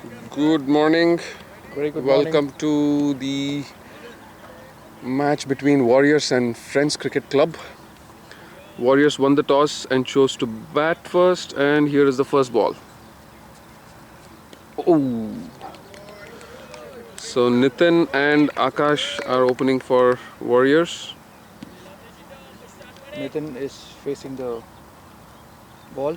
Good morning. Very good morning. Welcome to the match between Warriors and Friends Cricket Club. Warriors won the toss and chose to bat first, and here is the first ball. Oh! So Nitin and Akash are opening for Warriors. Nitin is facing the ball.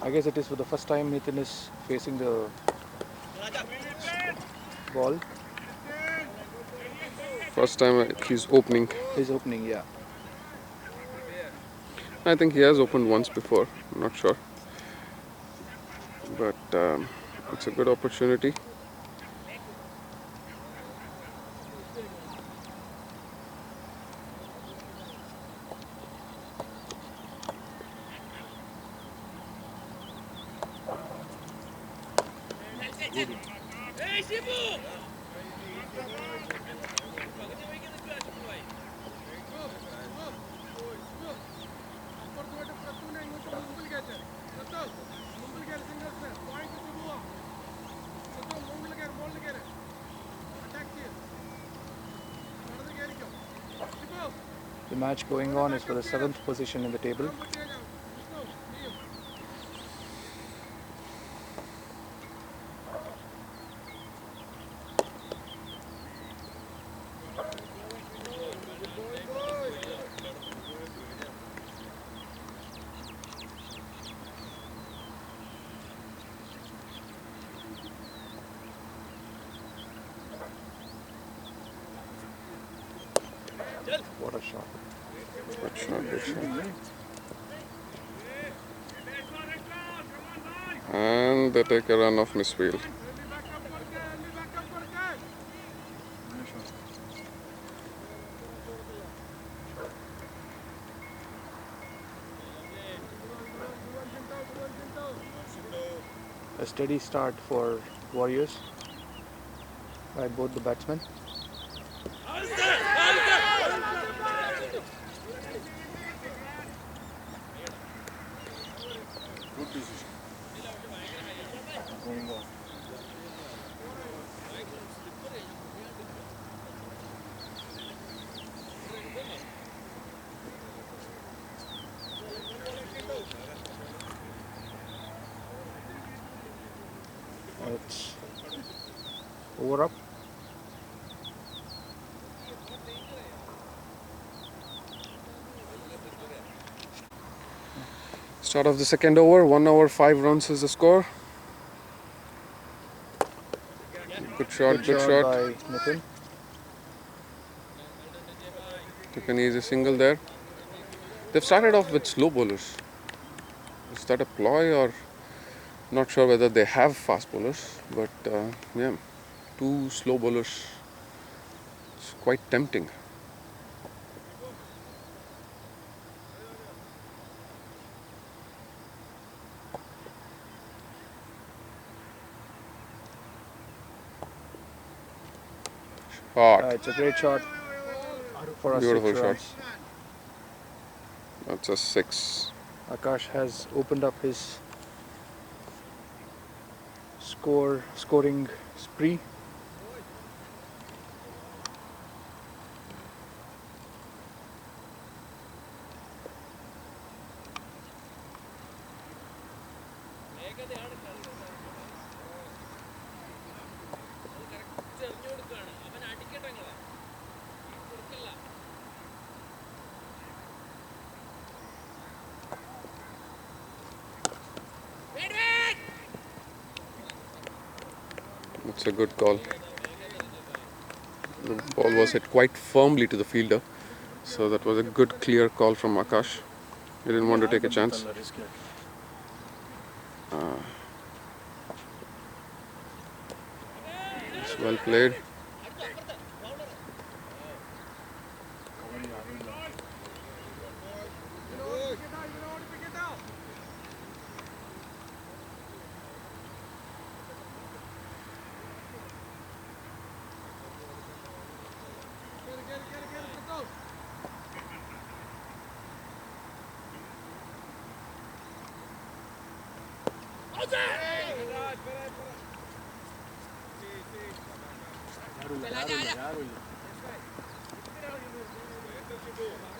I guess it is for the first time Nitin is facing the ball. First time he's opening. He's opening, yeah. I think he has opened once before. I'm not sure, but it's a good opportunity. The match going on is for the 7th position in the table. What a shot. Good shot, good shot. And they take a run off Misfield. A steady start for Warriors by both the batsmen. It's over up. Start of the second over, 1 over 5 runs is the score. Good shot, good shot. by Nitin. Took an easy single there. They've started off with slow bowlers. Is that a ploy or not sure whether they have fast bowlers, but yeah, two slow bowlers. It's quite tempting. Shot. It's a great shot for us. Beautiful 6 shot. runs. That's a 6. Akash has opened up his scoring spree. That's a good call. The ball was hit quite firmly to the fielder, so that was a good clear call from Akash. He didn't want to take a chance. It's well played.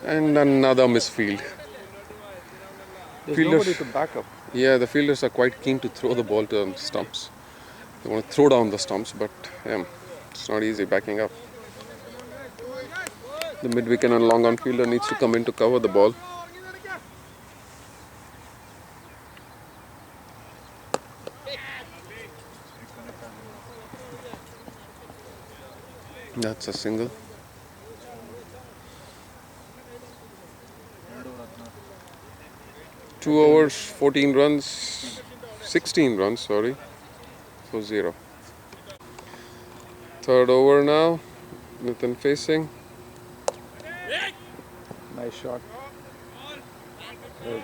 And another misfield. There's Fielders- nobody to back up. Yeah, the fielders are quite keen to throw the ball to the stumps. They want to throw down the stumps, but it's not easy backing up. The mid-wicket and long-on fielder needs to come in to cover the ball. That's a single. 2 overs, 14 runs, 16 runs, sorry, for 0. Third over now, Nitin facing. Nice shot. It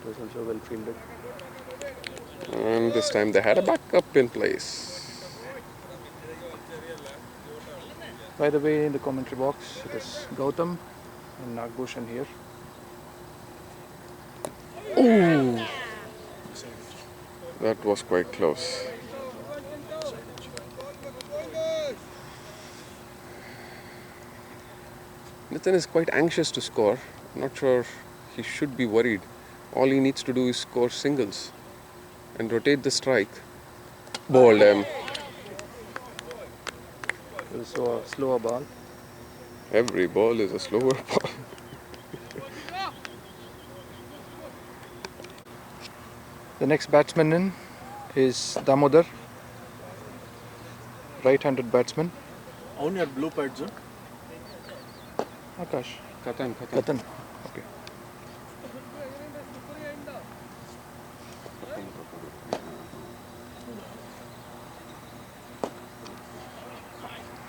was also well fielded. And this time they had a backup in place. By the way, in the commentary box, it is Gautam and Nagbhushan here. Ooh, that was quite close. Nitin is quite anxious to score. Not sure he should be worried. All he needs to do is score singles and rotate the strike. Bowled him. It was so a slower ball. Every ball is a slower ball. The next batsman in is Damodar, right-handed batsman. On your blue pads, huh? Akash. Katan. Katan. Okay.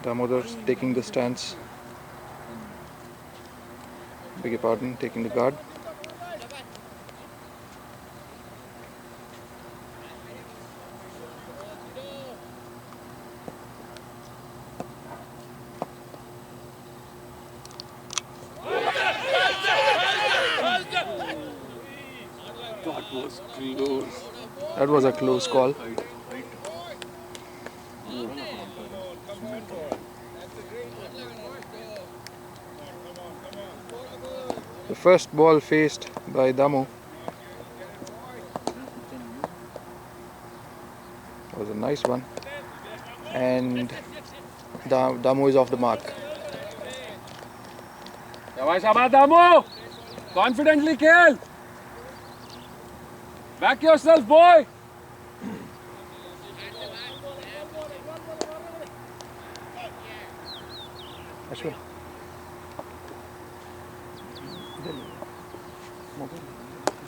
Damodar taking the stance. Beg your pardon, taking the guard. That was close. That was a close call. The first ball faced by Damu was a nice one, and Damu is off the mark. Shabash Damu! Confidently kill! Back yourself, boy! Ashwin.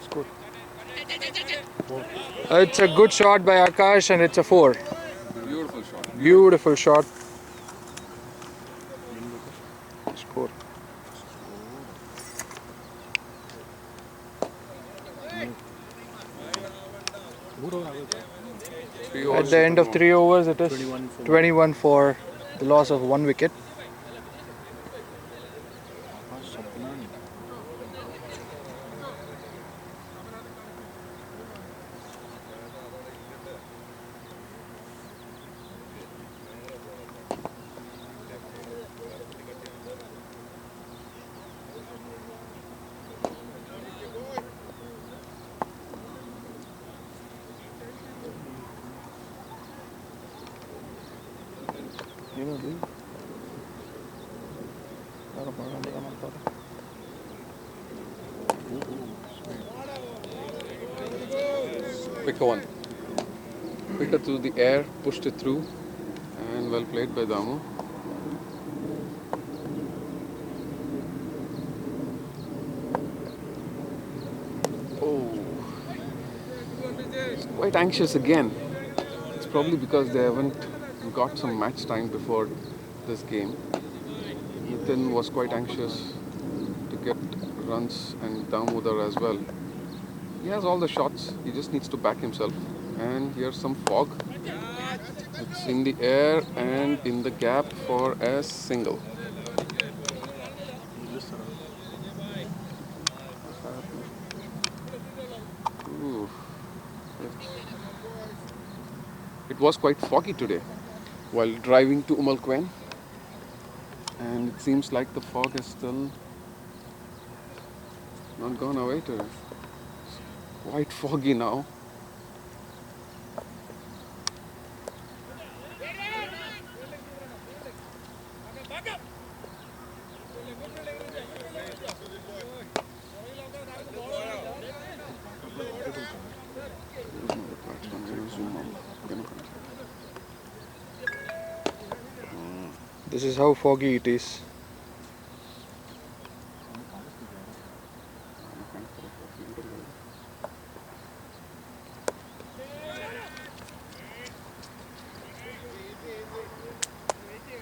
Score. It's a good shot by Akash and it's a 4. Beautiful shot. Beautiful shot. Score. At the end of 3 overs, it is 21 for the loss of 1 wicket. Quicker one. Quicker through the air, pushed it through, and well played by Damu. Oh, he's quite anxious again. It's probably because they haven't got some match time before this game. Nitin was quite anxious to get runs and Damodar as well. He has all the shots, he just needs to back himself. And here's some fog. It's in the air and in the gap for a single. Ooh. It was quite foggy today while driving to Umal Quain, and it seems like the fog is still not gone away today. It's quite foggy now. This is how foggy it is.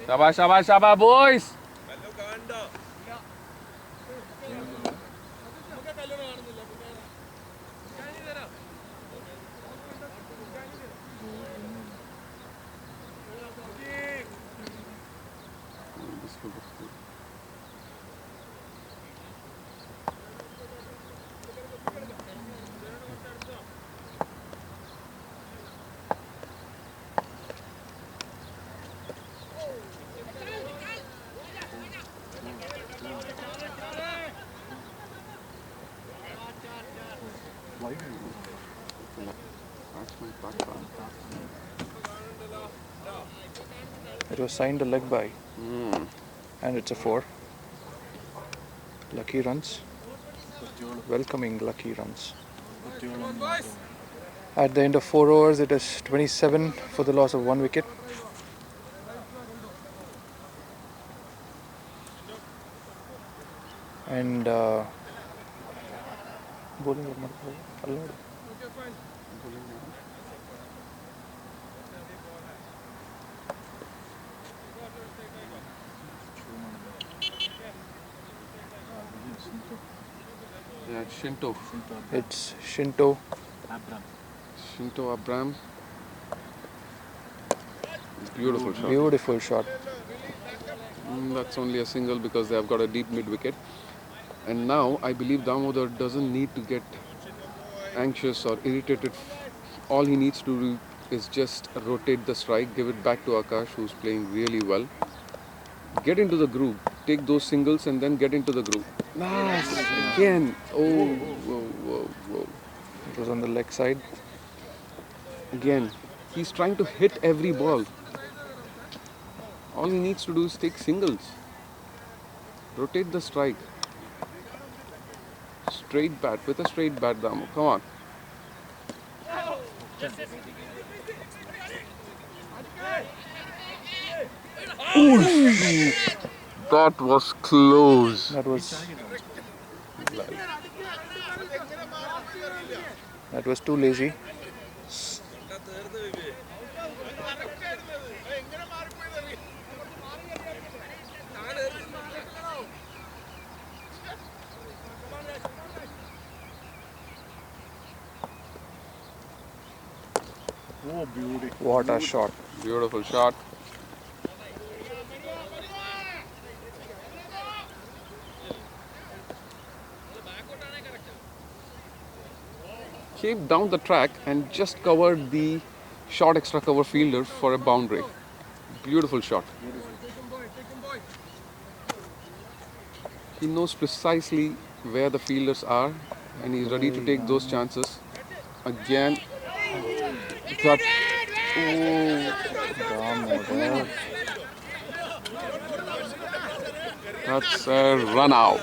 Shabash, shabash, shabash, boys. It was signed a leg by, and it's a 4. Lucky runs. Welcoming lucky runs. At the end of 4 overs, it is 27 for the loss of 1 wicket. And bowling Yeah, it's Shinto. it's Shinto. Shinto Abram. Beautiful shot. Beautiful shot. That's only a single because they have got a deep mid wicket. And now I believe Damodar doesn't need to get anxious or irritated. All he needs to do is just rotate the strike, give it back to Akash, who's playing really well. Get into the groove, take those singles and then get into the groove. Nice! Again! Oh, whoa, whoa, whoa. It was on the leg side. Again, he's trying to hit every ball. All he needs to do is take singles. Rotate the strike. Straight bat, with a straight bat, Damu. Come on. That was close. That was too lazy. Oh, beauty. What a shot. Beautiful shot. Came down the track and just covered the short extra cover fielder for a boundary. Beautiful shot. He knows precisely where the fielders are and he's ready to take those chances. Again, that. Damodar. That's a run out.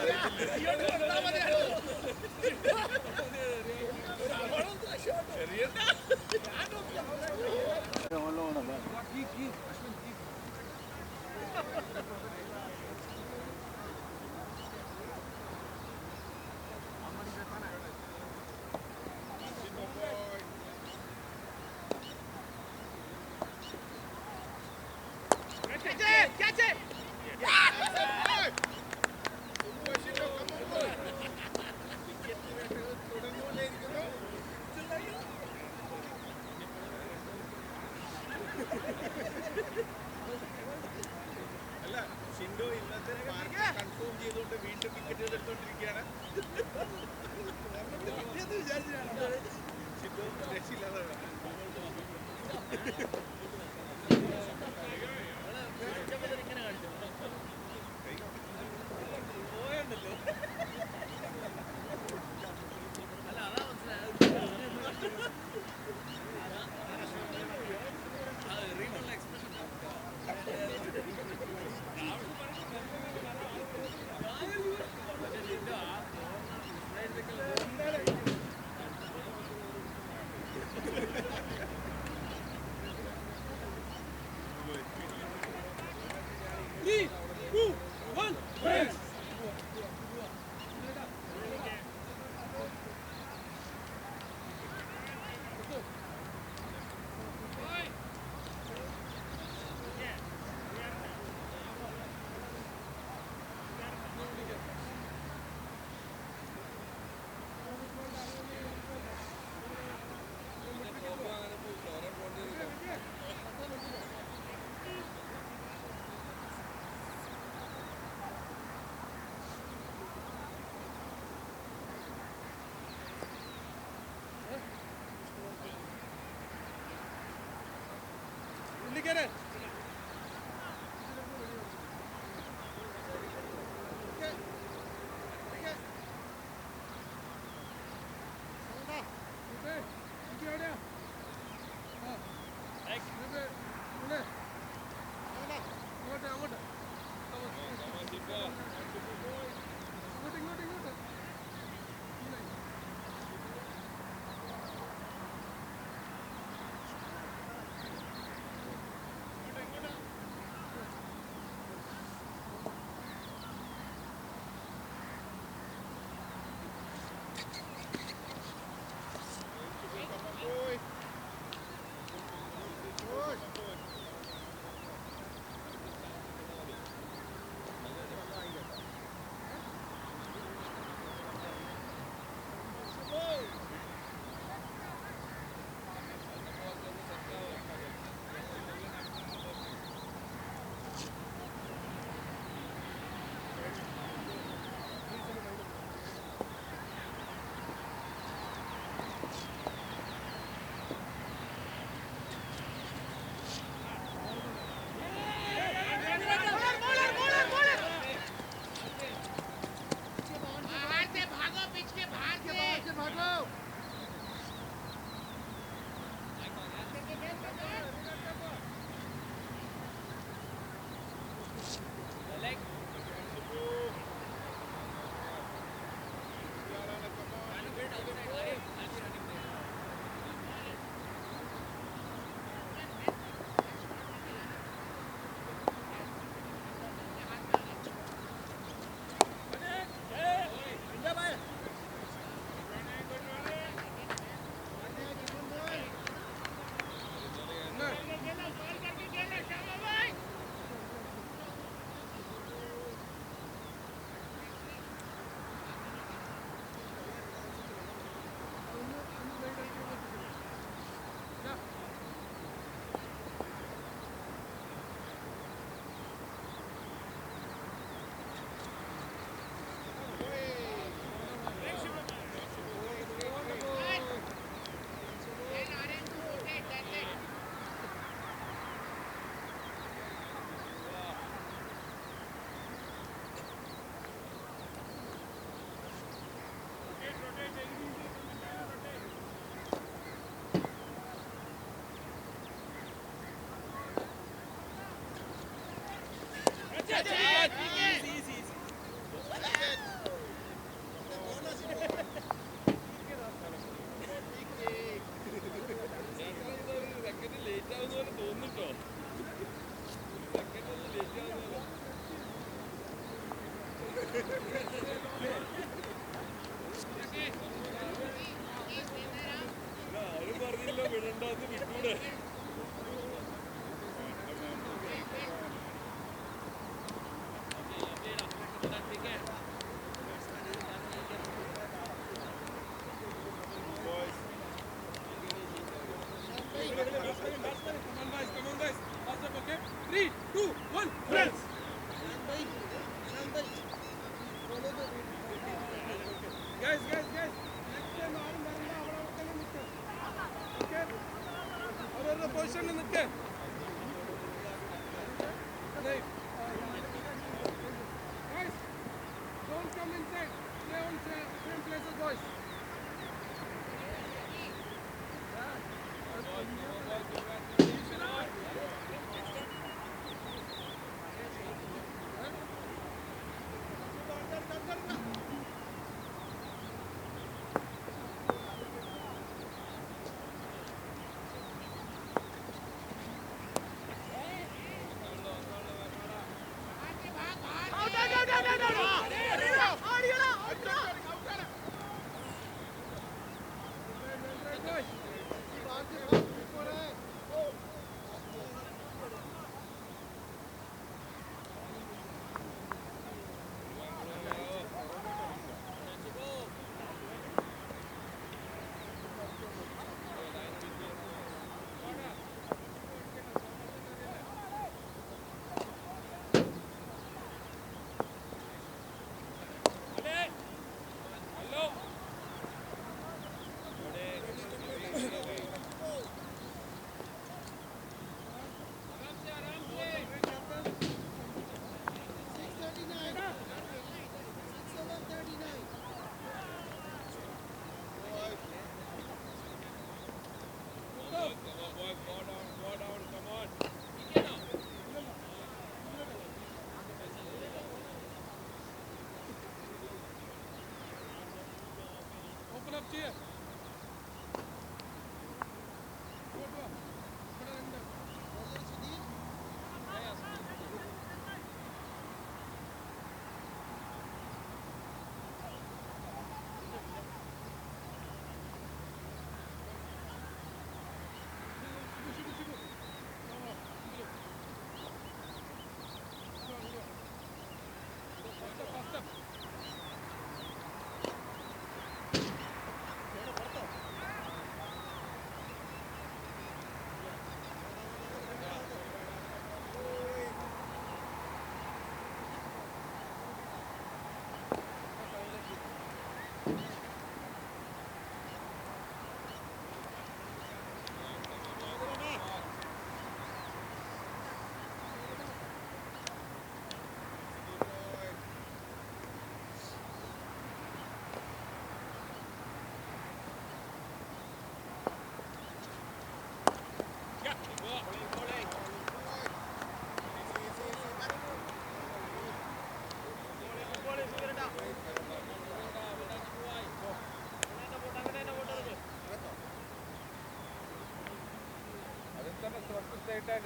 Guys,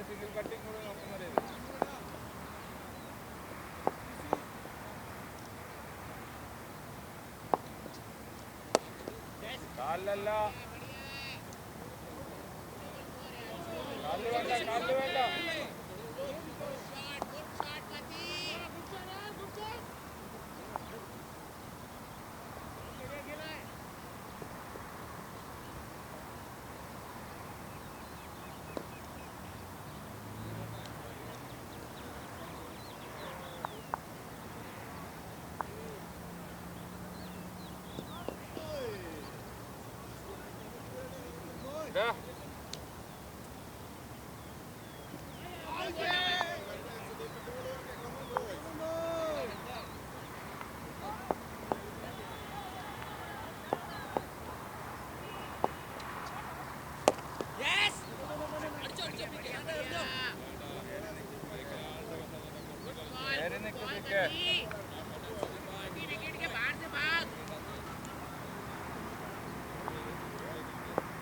single cutting കൂടെ നോക്കുന്നത് കാലല്ല കാല് വേണ്ട Yeah.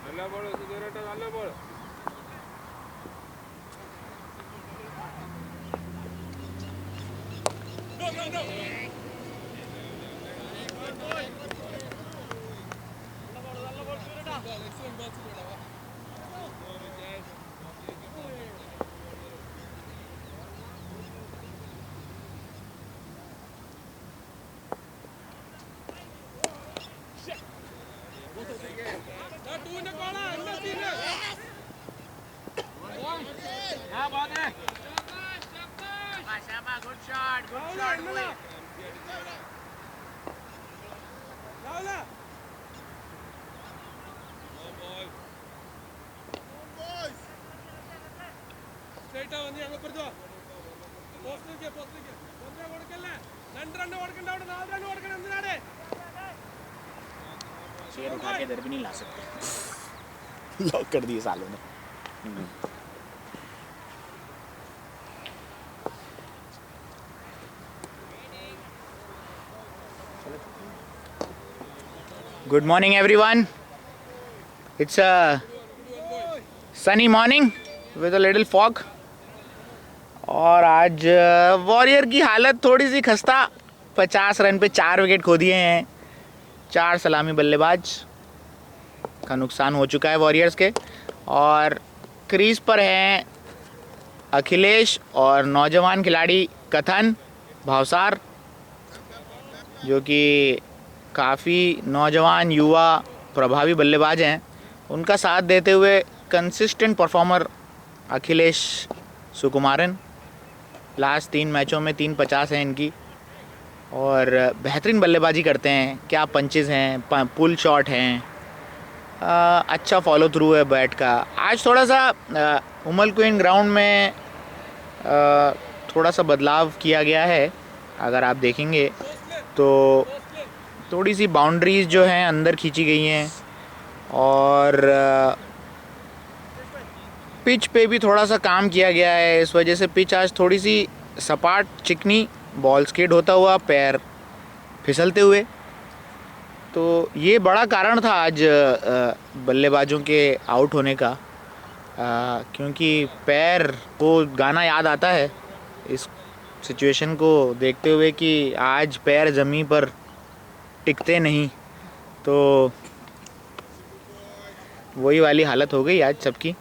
നല്ല ball സുധീരേട്ട നല്ല ball Good shot, boy. शेर उठा के इधर भी नहीं ला सकते लॉक कर दिए सालों ने Good morning everyone. It's a sunny morning with a little fog. और आज वॉरियर की हालत थोड़ी सी खस्ता 50 रन पे 4 विकेट खो दिए हैं 4 सलामी बल्लेबाज का नुकसान हो चुका है वॉरियर्स के और क्रीज पर हैं अखिलेश और नौजवान खिलाड़ी कथन भावसार जो कि काफ़ी नौजवान युवा प्रभावी बल्लेबाज हैं उनका साथ देते हुए consistent performer Akhilesh Sukumaran last 3 मैचों में 350 हैं इनकी और बेहतरीन बल्लेबाजी करते हैं क्या पंचेस हैं पुल शॉट हैं अच्छा फॉलो थ्रू है बैट का आज थोड़ा सा उमल क्वीन ग्राउंड में थोड़ा सा बदलाव किया गया है अगर आप देखेंगे तो थोड़ी सी बाउंड्रीज जो हैं अंदर खींची गई हैं और पिच पे भी थोड़ा सा काम किया गया है इस वजह से पिच आज थोड़ी सी सपाट चिकनी बॉल स्किड होता हुआ पैर फिसलते हुए तो ये बड़ा कारण था आज बल्लेबाजों के आउट होने का क्योंकि पैर को गाना याद आता है इस सिचुएशन को देखते हुए कि आज पैर ज़मीन पर टिकते नहीं तो वही वाली हालत हो गई आज सबकी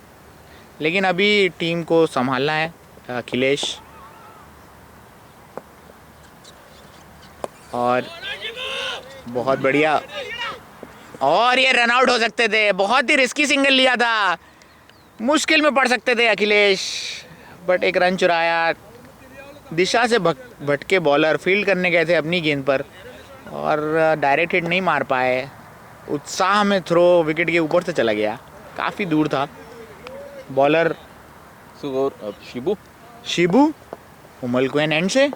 लेकिन अभी टीम को संभालना है अखिलेश और बहुत बढ़िया और ये रन आउट हो सकते थे बहुत ही रिस्की सिंगल लिया था मुश्किल में पड़ सकते थे अखिलेश बट एक रन चुराया दिशा से भटके बॉलर फील्ड करने गए थे अपनी गेंद पर और डायरेक्ट हिट नहीं मार पाए उत्साह में थ्रो विकेट के ऊपर से चला गया काफ़ी दूर था बॉलर शिबू उमल क्वीन एंड से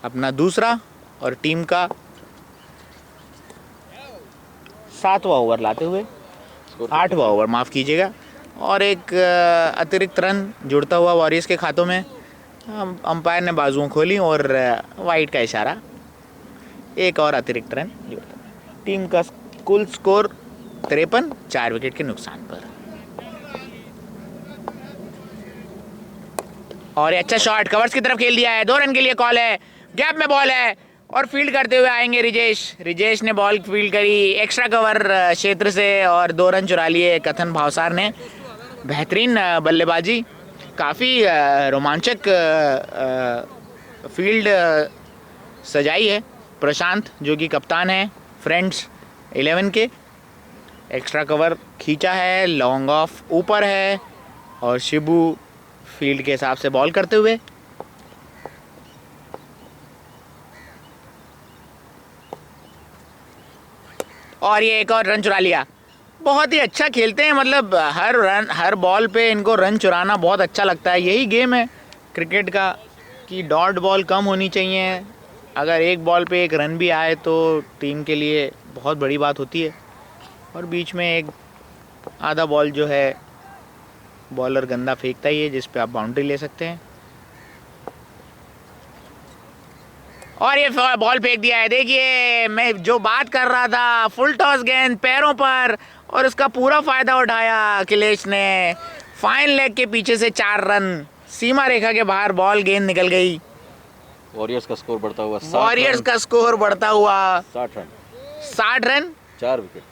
अपना दूसरा और टीम का 7वां ओवर लाते हुए 8वां ओवर माफ़ कीजिएगा और एक अतिरिक्त रन जुड़ता हुआ वॉरियर्स के खातों में अंपायर ने बाजुओं खोली और वाइड का इशारा एक और अतिरिक्त रन जुड़ता टीम का कुल स्कोर 53 4 विकेट के नुकसान पर और ये अच्छा शॉट कवर्स की तरफ खेल दिया है 2 रन के लिए कॉल है गैप में बॉल है और फील्ड करते हुए आएंगे रिजेश ने बॉल फील्ड करी एक्स्ट्रा कवर क्षेत्र से और 2 रन चुरा लिए कथन भावसार ने बेहतरीन बल्लेबाजी काफ़ी रोमांचक फील्ड सजाई है प्रशांत जो कि कप्तान है फ्रेंड्स 11 के एक्स्ट्रा कवर खींचा है लॉन्ग ऑफ ऊपर है और शिबू फील्ड के हिसाब से बॉल करते हुए और ये एक और रन चुरा लिया बहुत ही अच्छा खेलते हैं मतलब हर बॉल पे इनको रन चुराना बहुत अच्छा लगता है यही गेम है क्रिकेट का कि डॉट बॉल कम होनी चाहिए अगर एक बॉल पे एक रन भी आए तो टीम के लिए बहुत बड़ी बात होती है और बीच में एक आधा बॉल जो है बॉलर गंदा फेंकता ही है जिस पे आप बाउंड्री ले सकते हैं और ये बॉल फेंक दिया है देखिए मैं जो बात कर रहा था फुल टॉस गेंद पैरों पर और उसका पूरा फ़ायदा उठाया अखिलेश ने फाइन लेग के पीछे से 4 रन सीमा रेखा के बाहर बॉल गेंद निकल गई वॉरियर्स का स्कोर बढ़ता हुआ 60 रन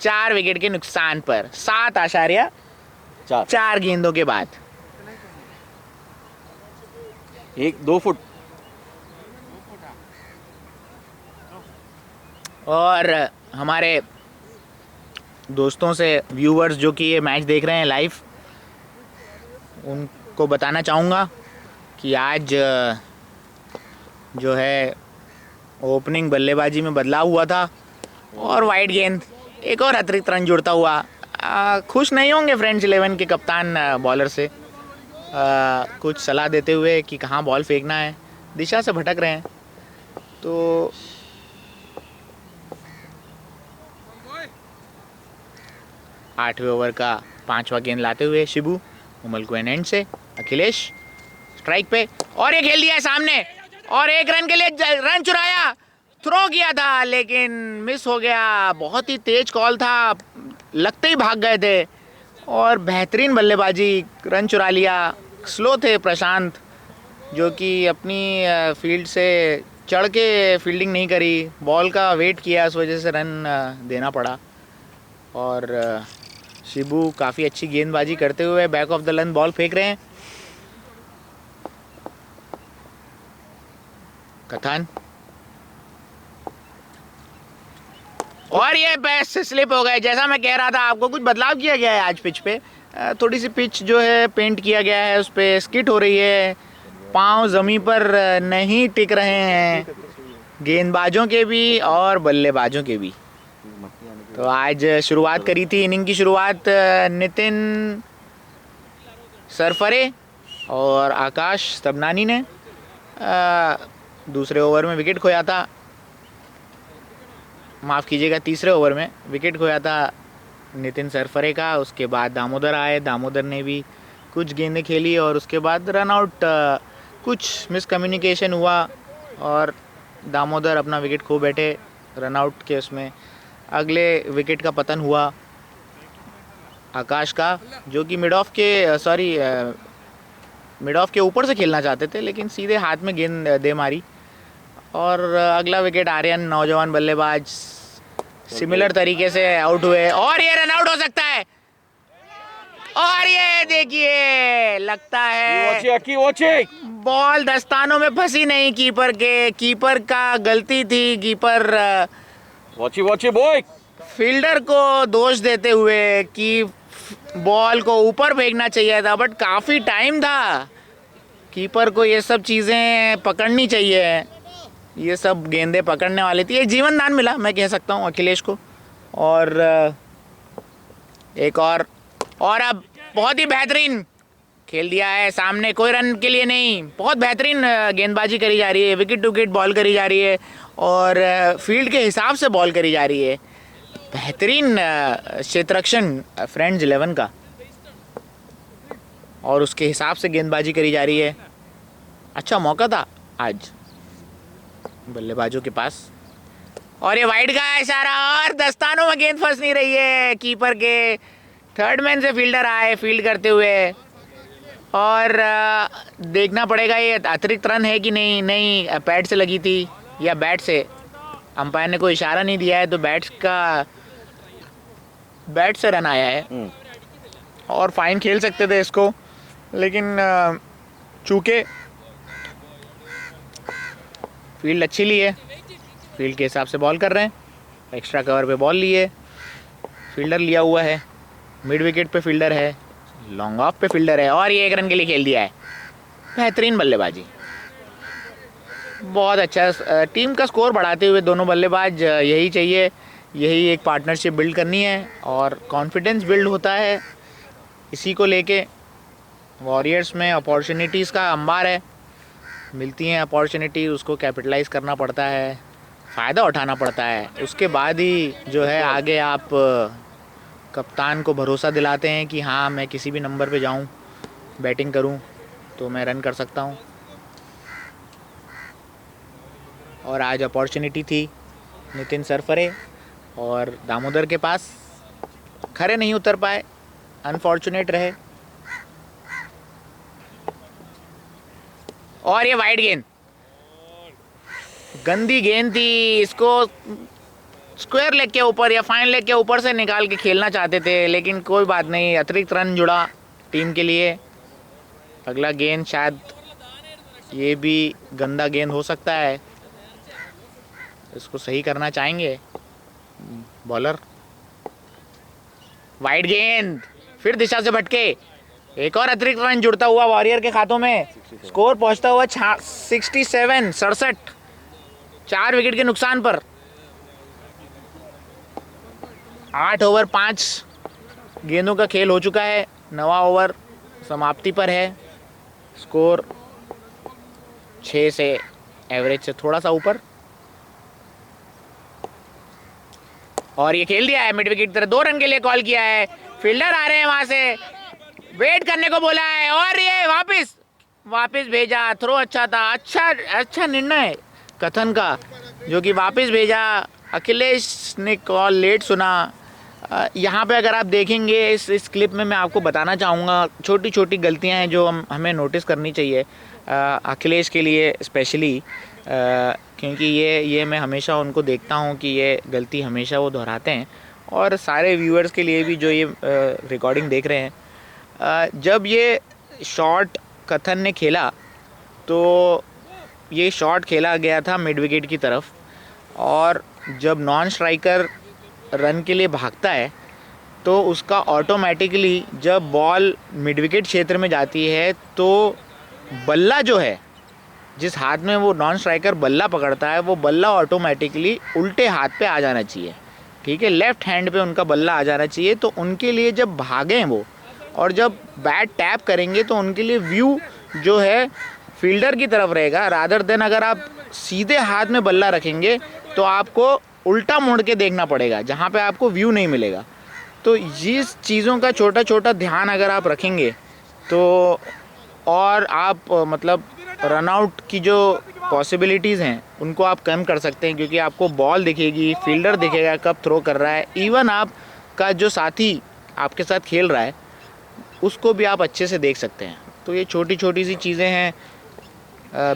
4 विकेट के नुकसान पर 7.4 गेंदों के बाद 2 फुट और हमारे दोस्तों से व्यूअर्स जो कि ये मैच देख रहे हैं लाइव उनको बताना चाहूँगा कि आज जो है ओपनिंग बल्लेबाजी में बदलाव हुआ था और वाइड गेंद एक और अतिरिक्त रन जुड़ता हुआ खुश नहीं होंगे फ्रेंड्स 11 के कप्तान बॉलर से कुछ सलाह देते हुए कि कहाँ बॉल फेंकना है, दिशा से भटक रहे हैं। तो आठवें ओवर का 5वां गेंद लाते हुए शिबू उमल को एंड से अखिलेश स्ट्राइक पे, और ये खेल दिया है सामने, और 1 रन के लिए रन चुराया, थ्रो किया था लेकिन मिस हो गया। बहुत ही तेज कॉल था, लगते ही भाग गए थे और बेहतरीन बल्लेबाजी, रन चुरा लिया। स्लो थे प्रशांत, जो कि अपनी फील्ड से चढ़ के फील्डिंग नहीं करी, बॉल का वेट किया, उस वजह से रन देना पड़ा। और शिबू काफ़ी अच्छी गेंदबाजी करते हुए back of the line ball फेंक रहे हैं। कथन, और ये पैस स्लिप हो गए। जैसा मैं कह रहा था आपको, कुछ बदलाव किया गया है आज पिच पे। थोड़ी सी पिच जो है पेंट किया गया है, उस पर स्किट हो रही है, पांव ज़मीन पर नहीं टिक रहे हैं, गेंदबाजों के भी और बल्लेबाजों के भी। तो आज शुरुआत करी थी, इनिंग की शुरुआत नितिन सरफरे और आकाश स्तबनानी ने। दूसरे ओवर में विकेट खोया था, माफ़ कीजिएगा तीसरे ओवर में विकेट खोया था नितिन सरफरे का। उसके बाद दामोदर आए, दामोदर ने भी कुछ गेंदें खेली और उसके बाद रन आउट, कुछ मिसकम्युनिकेशन हुआ और दामोदर अपना विकेट खो बैठे रन आउट के उसमें। अगले विकेट का पतन हुआ आकाश का, जो कि मिड ऑफ के ऊपर से खेलना चाहते थे लेकिन सीधे हाथ में गेंद दे मारी। और अगला विकेट आर्यन, नौजवान बल्लेबाज, सिमिलर तरीके से आउट हुए और ये रन आउट हो सकता है। और ये देखिए, लगता है बॉल दस्तानों में फंसी नहीं कीपर के, कीपर का गलती थी। कीपर बॉय फील्डर को दोष देते हुए कि बॉल को ऊपर फेंकना चाहिए था, बट काफ़ी टाइम था, कीपर को ये सब चीज़ें पकड़नी चाहिए, ये सब गेंदें पकड़ने वाली थी। एक जीवन दान मिला, मैं कह सकता हूँ अखिलेश को। और एक और अब बहुत ही बेहतरीन खेल दिया है सामने, कोई रन के लिए नहीं, बहुत बेहतरीन गेंदबाजी करी जा रही है, विकेट टू विकेट बॉल करी जा रही है और फील्ड के हिसाब से बॉल करी जा रही है। बेहतरीन क्षेत्ररक्षण फ्रेंड्स 11 का, और उसके हिसाब से गेंदबाजी करी जा रही है। अच्छा मौका था आज बल्लेबाजों के पास, और ये वाइड का इशारा और दस्तानों में गेंद फंस नहीं रही है कीपर के। थर्ड मैन से फील्डर आए फील्ड करते हुए, और देखना पड़ेगा ये अतिरिक्त रन है कि नहीं। नहीं, पैड से लगी थी या बैट से, अंपायर ने कोई इशारा नहीं दिया है, तो बैट से रन आया है और फाइन खेल सकते थे इसको, लेकिन चूँकि फील्ड अच्छी ली है, फील्ड के हिसाब से बॉल कर रहे हैं, एक्स्ट्रा कवर पे बॉल लिए, फील्डर लिया हुआ है, मिड विकेट पे फील्डर है, लॉन्ग ऑफ पे फील्डर है, और ये 1 रन के लिए खेल दिया है। बेहतरीन बल्लेबाजी, बहुत अच्छा। टीम का स्कोर बढ़ाते हुए दोनों बल्लेबाज, यही चाहिए, यही एक पार्टनरशिप बिल्ड करनी है और कॉन्फिडेंस बिल्ड होता है इसी को लेके। वॉरियर्स में अपॉर्चुनिटीज़ का अंबार है, मिलती हैं अपॉर्चुनिटी, उसको कैपिटलाइज करना पड़ता है, फ़ायदा उठाना पड़ता है, उसके बाद ही जो है आगे आप कप्तान को भरोसा दिलाते हैं कि हाँ मैं किसी भी नंबर पे जाऊं, बैटिंग करूं तो मैं रन कर सकता हूं। और आज अपॉर्चुनिटी थी नितिन सरफरे और दामोदर के पास, खरे नहीं उतर पाए, अनफॉर्चुनेट रहे। और ये वाइड गेंद, गंदी गेंद थी, इसको स्क्वायर लेग के ऊपर या फाइन लेग के ऊपर से निकाल के खेलना चाहते थे, लेकिन कोई बात नहीं, अतिरिक्त रन जुड़ा टीम के लिए। अगला गेंद शायद ये भी गंदा गेंद हो सकता है, इसको सही करना चाहेंगे बॉलर। वाइड गेंद, फिर दिशा से भटके, एक और अतिरिक्त रन जुड़ता हुआ वॉरियर के खातों में, स्कोर पहुंचता हुआ 67, 4 विकेट के नुकसान पर। 8 ओवर 5 गेंदों का खेल हो चुका है, 9वां ओवर समाप्ति पर है। स्कोर 6 से एवरेज से थोड़ा सा ऊपर। और ये खेल दिया है मिड विकेट की तरफ, 2 रन के लिए कॉल किया है। फील्डर आ रहे हैं वहां से, वेट करने को बोला है और ये वापस भेजा। थ्रो अच्छा था, अच्छा निर्णय कथन का, जो कि वापस भेजा। अखिलेश ने कॉल लेट सुना। यहाँ पे अगर आप देखेंगे इस क्लिप में, मैं आपको बताना चाहूँगा छोटी छोटी गलतियाँ हैं जो हमें नोटिस करनी चाहिए अखिलेश के लिए स्पेशली, क्योंकि ये मैं हमेशा उनको देखता हूँ कि ये गलती हमेशा वो दोहराते हैं। और सारे व्यूअर्स के लिए भी जो ये रिकॉर्डिंग देख रहे हैं, जब ये शॉट कथन ने खेला तो ये शॉट खेला गया था मिड विकेट की तरफ, और जब नॉन स्ट्राइकर रन के लिए भागता है तो उसका ऑटोमेटिकली जब बॉल मिड विकेट क्षेत्र में जाती है तो बल्ला जो है, जिस हाथ में वो नॉन स्ट्राइकर बल्ला पकड़ता है, वो बल्ला ऑटोमेटिकली उल्टे हाथ पे आ जाना चाहिए। ठीक है, लेफ़्ट हैंड पे उनका बल्ला आ जाना चाहिए। तो उनके लिए जब भागें वो और जब बैट टैप करेंगे तो उनके लिए व्यू जो है फील्डर की तरफ रहेगा, रादर देन अगर आप सीधे हाथ में बल्ला रखेंगे तो आपको उल्टा मुड़ के देखना पड़ेगा, जहाँ पे आपको व्यू नहीं मिलेगा। तो इस चीज़ों का छोटा छोटा ध्यान अगर आप रखेंगे तो, और आप मतलब रन आउट की जो पॉसिबिलिटीज़ हैं उनको आप कम कर सकते हैं, क्योंकि आपको बॉल दिखेगी, फील्डर दिखेगा कब थ्रो कर रहा है, इवन आपका जो साथी आपके साथ खेल रहा है उसको भी आप अच्छे से देख सकते हैं। तो ये छोटी छोटी सी चीज़ें हैं,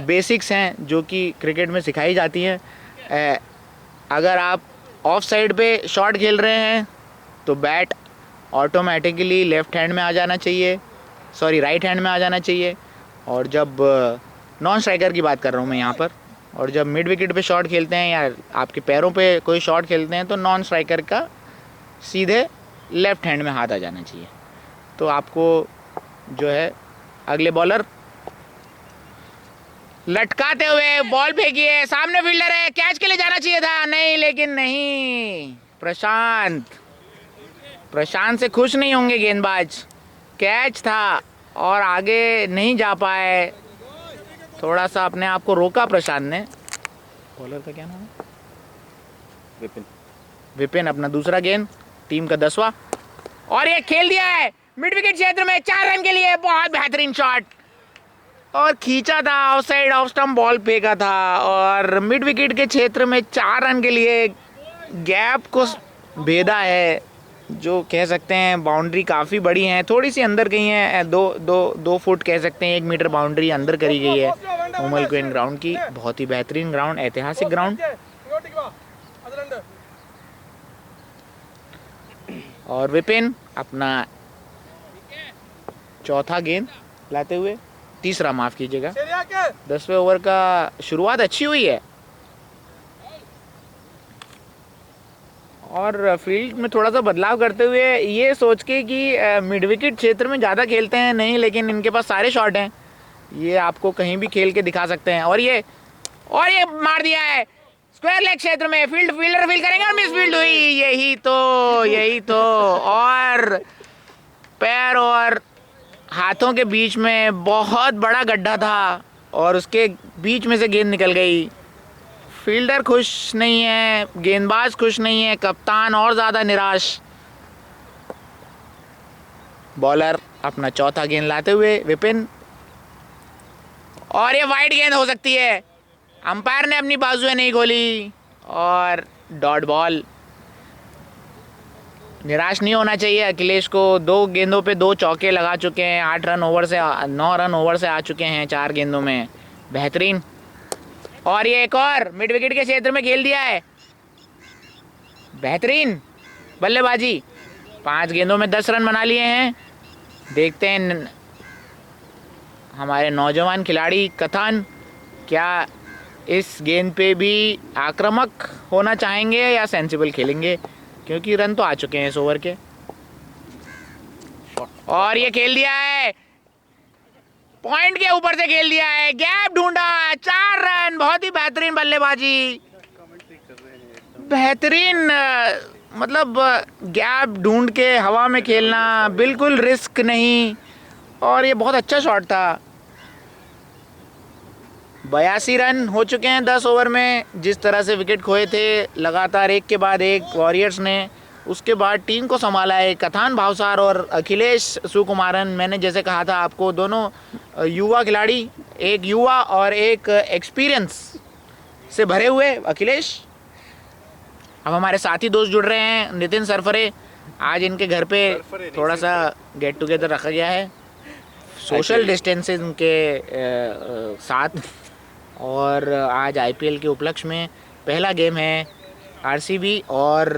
बेसिक्स हैं जो कि क्रिकेट में सिखाई जाती हैं। अगर आप ऑफ साइड पे शॉट खेल रहे हैं तो बैट ऑटोमेटिकली लेफ़्ट हैंड में आ जाना चाहिए, राइट हैंड में आ जाना चाहिए। और जब नॉन स्ट्राइकर की बात कर रहा हूँ मैं यहाँ पर, और जब मिड विकेट पे शॉट खेलते हैं या आपके पैरों पे कोई शॉट खेलते हैं तो नॉन स्ट्राइकर का सीधे लेफ़्ट हैंड में हाथ आ जाना चाहिए। तो आपको जो है अगले बॉलर लटकाते हुए बॉल फेंकी है, सामने फील्डर है, कैच के लिए जाना चाहिए था, नहीं, लेकिन नहीं। प्रशांत से खुश नहीं होंगे गेंदबाज, कैच था और आगे नहीं जा पाए। थोड़ा सा अपने आप को रोका प्रशांत ने। बॉलर का क्या नाम है? विपिन अपना दूसरा गेंद, टीम का 10वां, और ये खेल दिया है मिड विकेट क्षेत्र में 4 रन के लिए। बहुत बेहतरीन शॉट, और खींचा था of side, of stump ball फेंका था, और मिड विकेट के क्षेत्र में 4 रन के लिए गैप को भेदा है, जो कह सकते हैं बाउंड्री काफ़ी बड़ी है, थोड़ी सी अंदर गई है, 2 फुट कह सकते हैं, 1 मीटर बाउंड्री अंदर करी गई है उमल क्वीन ग्राउंड की। बहुत ही बेहतरीन ग्राउंड, ऐतिहासिक ग्राउंड। और विपिन अपना चौथा गेंद लाते हुए, तीसरा माफ़ कीजिएगा, 10वें ओवर का शुरुआत अच्छी हुई है। और फील्ड में थोड़ा सा बदलाव करते हुए ये सोच के कि मिड विकेट क्षेत्र में ज़्यादा खेलते हैं नहीं, लेकिन इनके पास सारे शॉट हैं, ये आपको कहीं भी खेल के दिखा सकते हैं। और ये मार दिया है स्क्वायर लेग क्षेत्र में, फील्डर फील करेंगे और मिस फील्ड हुई। यही तो और पैर और हाथों के बीच में बहुत बड़ा गड्ढा था और उसके बीच में से गेंद निकल गई। फील्डर खुश नहीं है, गेंदबाज खुश नहीं है, कप्तान और ज़्यादा निराश। बॉलर अपना चौथा गेंद लाते हुए विपिन, और ये वाइड गेंद हो सकती है, अंपायर ने अपनी बाजुएं नहीं खोली और डॉट बॉल। निराश नहीं होना चाहिए अखिलेश को, 2 गेंदों पे 2 चौके लगा चुके हैं, 9 रन ओवर से आ चुके हैं 4 गेंदों में, बेहतरीन। और ये एक और मिड विकेट के क्षेत्र में खेल दिया है, बेहतरीन बल्लेबाजी, 5 गेंदों में 10 रन बना लिए हैं। देखते हैं हमारे नौजवान खिलाड़ी कथन क्या इस गेंद पे भी आक्रामक होना चाहेंगे या सेंसिबल खेलेंगे, क्योंकि रन तो आ चुके हैं इस ओवर के। और ये खेल दिया है, पॉइंट के ऊपर से खेल दिया है, गैप ढूंढा, 4 रन, बहुत ही बेहतरीन बल्लेबाजी, बेहतरीन, मतलब गैप ढूंढ के हवा में खेलना, बिल्कुल रिस्क नहीं, और ये बहुत अच्छा शॉट था। 82 रन हो चुके हैं 10 ओवर में। जिस तरह से विकेट खोए थे लगातार एक के बाद एक वॉरियर्स ने, उसके बाद टीम को संभाला है कथान भावसार और अखिलेश सुकुमारन। मैंने जैसे कहा था आपको, दोनों युवा खिलाड़ी, एक युवा और एक एक्सपीरियंस से भरे हुए अखिलेश। अब हमारे साथी दोस्त जुड़ रहे हैं, नितिन सरफरे। आज इनके घर पे थोड़ा सा गेट टुगेदर रखा गया है सोशल डिस्टेंसिंग के साथ, और आज आईपीएल के उपलक्ष्य में पहला गेम है आरसीबी और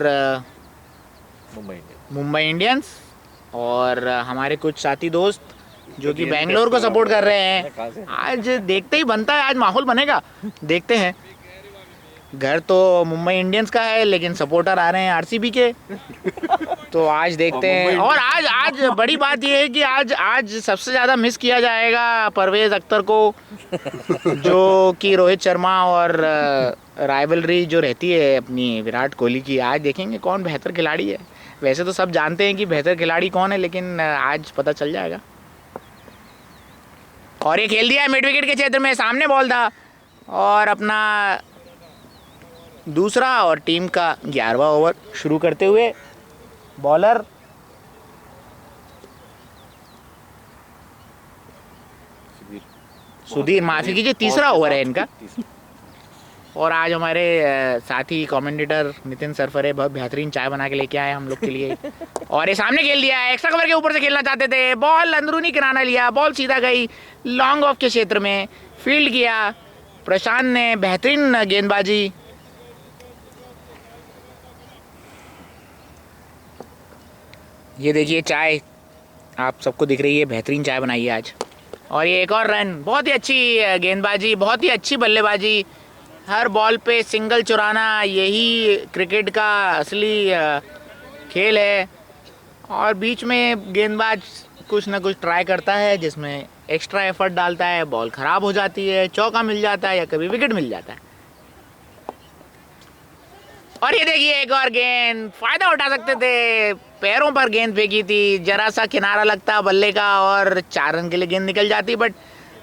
मुंबई इंडियंस। और हमारे कुछ साथी दोस्त जो कि बेंगलोर को सपोर्ट कर रहे हैं। आज देखते ही बनता है, आज माहौल बनेगा, देखते हैं। घर तो मुंबई इंडियंस का है लेकिन सपोर्टर आ रहे हैं आरसीबी के, तो आज देखते हैं। और आज बड़ी बात यह है कि आज सबसे ज़्यादा मिस किया जाएगा परवेज़ अख्तर को, जो कि रोहित शर्मा और राइवलरी जो रहती है अपनी विराट कोहली की। आज देखेंगे कौन बेहतर खिलाड़ी है। वैसे तो सब जानते हैं कि बेहतर खिलाड़ी कौन है, लेकिन आज पता चल जाएगा। और ये खेल दिया है मिड विकेट के क्षेत्र में, सामने बॉल था। और अपना दूसरा और टीम का 11वां ओवर शुरू करते हुए बॉलर सुधीर, माफ़ी कीजिए, तीसरा ओवर है इनका। और आज हमारे साथी कमेंटेटर नितिन सरफरे बहुत बेहतरीन चाय बना के लेके आए हम लोग के लिए। और ये सामने खेल दिया है, एक्स्ट्रा कवर के ऊपर से खेलना चाहते थे, बॉल अंदरूनी किनारा लिया, बॉल सीधा गई लॉन्ग ऑफ के क्षेत्र में, फील्ड किया प्रशांत ने, बेहतरीन गेंदबाजी। ये देखिए चाय आप सबको दिख रही है, बेहतरीन चाय बनाई है आज। और ये एक और रन, बहुत ही अच्छी गेंदबाजी, बहुत ही अच्छी बल्लेबाजी। हर बॉल पे सिंगल चुराना, यही क्रिकेट का असली खेल है। और बीच में गेंदबाज कुछ ना कुछ ट्राई करता है जिसमें एक्स्ट्रा एफर्ट डालता है, बॉल ख़राब हो जाती है, चौका मिल जाता है या कभी विकेट मिल जाता है। और ये देखिए एक और गेंद, फ़ायदा उठा सकते थे, पैरों पर गेंद फेंकी थी, जरा सा किनारा लगता बल्ले का और 4 रन के लिए गेंद निकल जाती। बट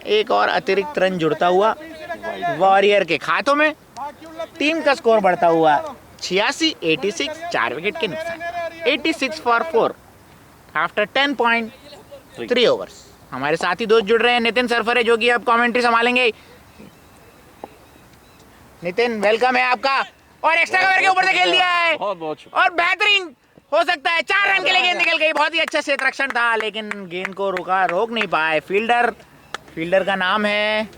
एक और अतिरिक्त रन जुड़ता हुआ वॉरियर के खातों में, टीम का स्कोर बढ़ता हुआ 86-86, 4 विकेट के नुकसान, 86 फॉर 4 आफ्टर 10.3 ओवर्स। हमारे साथी दोस्त जुड़ रहे हैं, नितिन सरफरे, जो कि अब कमेंट्री संभालेंगे। नितिन वेलकम है आपका। और एक्स्ट्रा कवर के ऊपर से खेल दिया है और बेहतरीन हो सकता है, 4 रन के लिए गेंद निकल गई। बहुत ही अच्छा क्षेत्र रक्षण था लेकिन गेंद को रोक नहीं पाए। फील्डर का नाम है,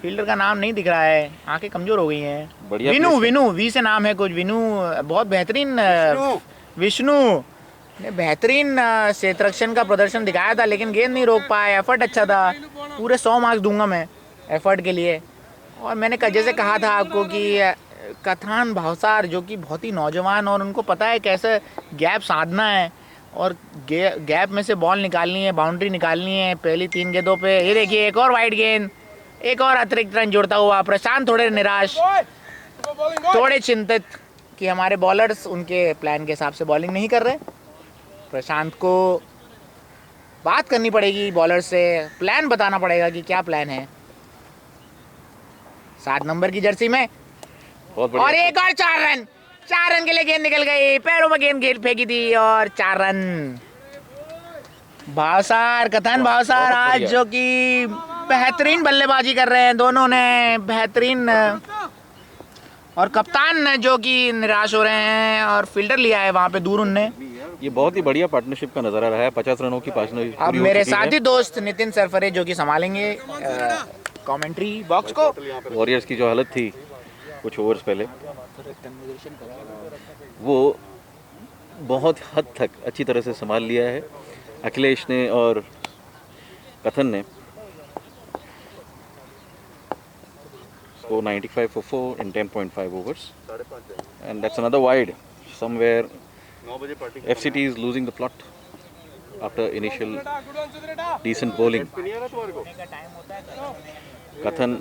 फील्डर का नाम नहीं दिख रहा है, आंखें कमजोर हो गई हैं। विनु वी से नाम है कुछ, विनु। बहुत बेहतरीन विष्णु ने बेहतरीन क्षेत्र रक्षण का प्रदर्शन दिखाया था लेकिन गेंद नहीं रोक पाए। एफर्ट अच्छा था, पूरे 100 मार्क्स दूंगा मैं एफर्ट के लिए। और मैंने जैसे कहा था आपको कि कथान भावसार जो कि बहुत ही नौजवान, और उनको पता है कैसे गैप साधना है और गैप में से बॉल निकालनी है, बाउंड्री निकालनी है पहली 3 गेंदों पे। ये देखिए एक और वाइड गेंद, एक और अतिरिक्त रन जुड़ता हुआ। प्रशांत थोड़े निराश, थोड़े चिंतित कि हमारे बॉलर्स उनके प्लान के हिसाब से बॉलिंग नहीं कर रहे। प्रशांत को बात करनी पड़ेगी बॉलर से, प्लान बताना पड़ेगा कि क्या प्लान है। 7 नंबर की जर्सी में और एक और 4 रन के लिए गेंद निकल गई, पैरों में गेंद फेंकी थी और 4 रन। भावसार, कथन भावसार आज जो कि बेहतरीन बल्लेबाजी कर रहे हैं, दोनों ने बेहतरीन। और कप्तान जो कि निराश हो रहे हैं और फील्डर लिया है वहाँ पे दूर उनने। ये बहुत ही बढ़िया पार्टनरशिप का नजारा रहा है, 50 रनों की पार्टनरशिप। अब मेरे साथी दोस्त नितिन सरफरे जो कि संभालेंगे कमेंट्री बॉक्स को। वॉरियर्स की जो हालत थी कुछ ओवर्स पहले, वो बहुत हद तक अच्छी तरह से संभाल लिया है अखिलेश ने और कथन ने। So 95 for 4 in 10.5 overs, and that's another wide. Somewhere FCT is losing the plot after initial decent bowling. Kathan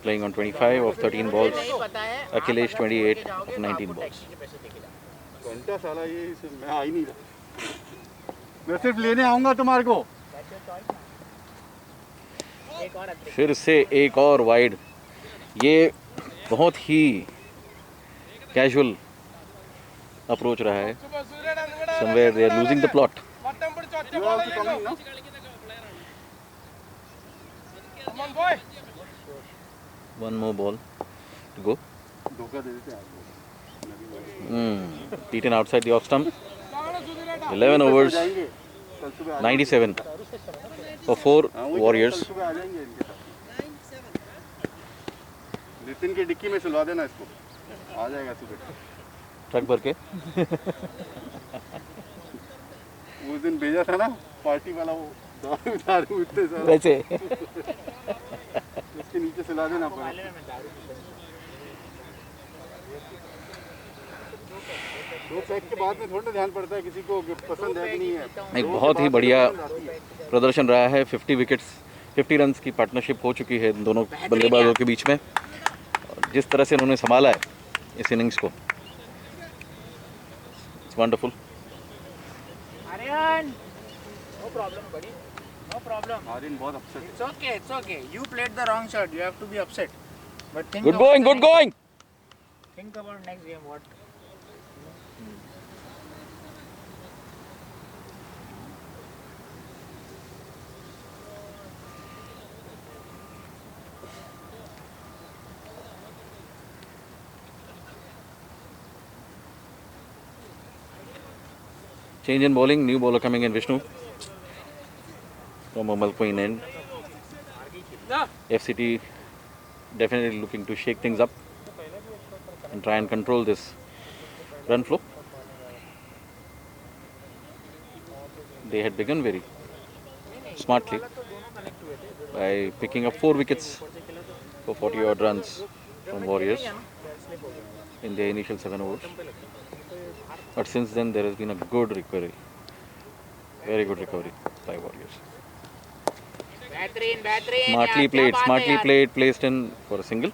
playing on 25 of 13 balls, Akhilesh 28 of 19 balls. मैं सिर्फ लेने आऊंगा तुम्हारे को। फिर से एक और वाइड ये बहुत ही कैजुअल अप्रोच रहा है. Somewhere they are losing the plot. You are also coming, no? One more ball to go. धोखा दे देते हैं Beaten outside the off stump. 11 overs, जाएंगे कल सुबह 97 for 4 Warriors. कल सुबह आ जाएंगे इनके साथ. नितिन की डिक्की में सुलवा देना इसको, आ जाएगा सुबह. ट्रक भर के. उस दिन भेजा था ना पार्टी वाला, वो दारू इतने सारे वैसे इसके नीचे सुला देना पड़ा. दो पैक के बाद में थोड़ा ध्यान पड़ता है किसी को कि पसंद है कि नहीं है. एक बहुत ही बढ़िया प्रदर्शन रहा है. 50 विकेट्स, 50 रन्स की पार्टनरशिप हो चुकी है दोनों बल्लेबाजों के बीच में. जिस तरह से उन्होंने संभाला है इस इनिंग्स को, it's wonderful. Aryan, no problem, buddy. No problem. Aryan बहुत अपसेट है. It's okay, it's okay. You played the wrong shot. You have to be upset. But think Good about going, the good going. Think about next game. What? Change in bowling, new bowler coming in, Vishnu from Amal Queen end. FCT definitely looking to shake things up and try and control this run flow. They had begun very smartly by picking up 4 wickets for 40 odd runs from Warriors in their initial 7 overs. But since then there has been a good recovery, very good recovery by Warriors. Smartly played, placed in for a single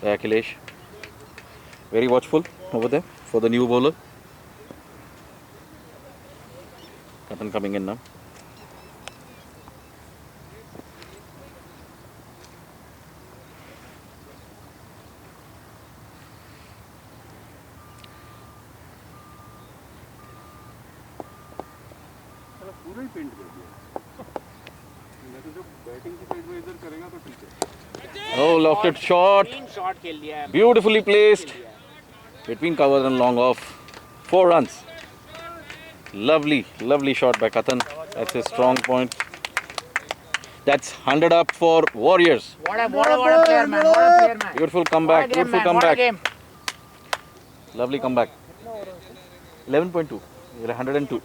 by Akhilesh. Very watchful over there for the new bowler. Kaptan coming in now. पूरा ही paint कर दिया. मैं तो जब batting की side में इधर करेगा तो ठीक है. Oh, lofted shot. Clean shot खेल लिया है. Beautifully placed between covers and long off. 4 runs. Lovely shot by Katan. That's his strong point. That's 100 up for Warriors. What a player, man. What a player, man. Beautiful comeback. What a game, Beautiful man. What a comeback. game. Lovely comeback. 11.2. 102.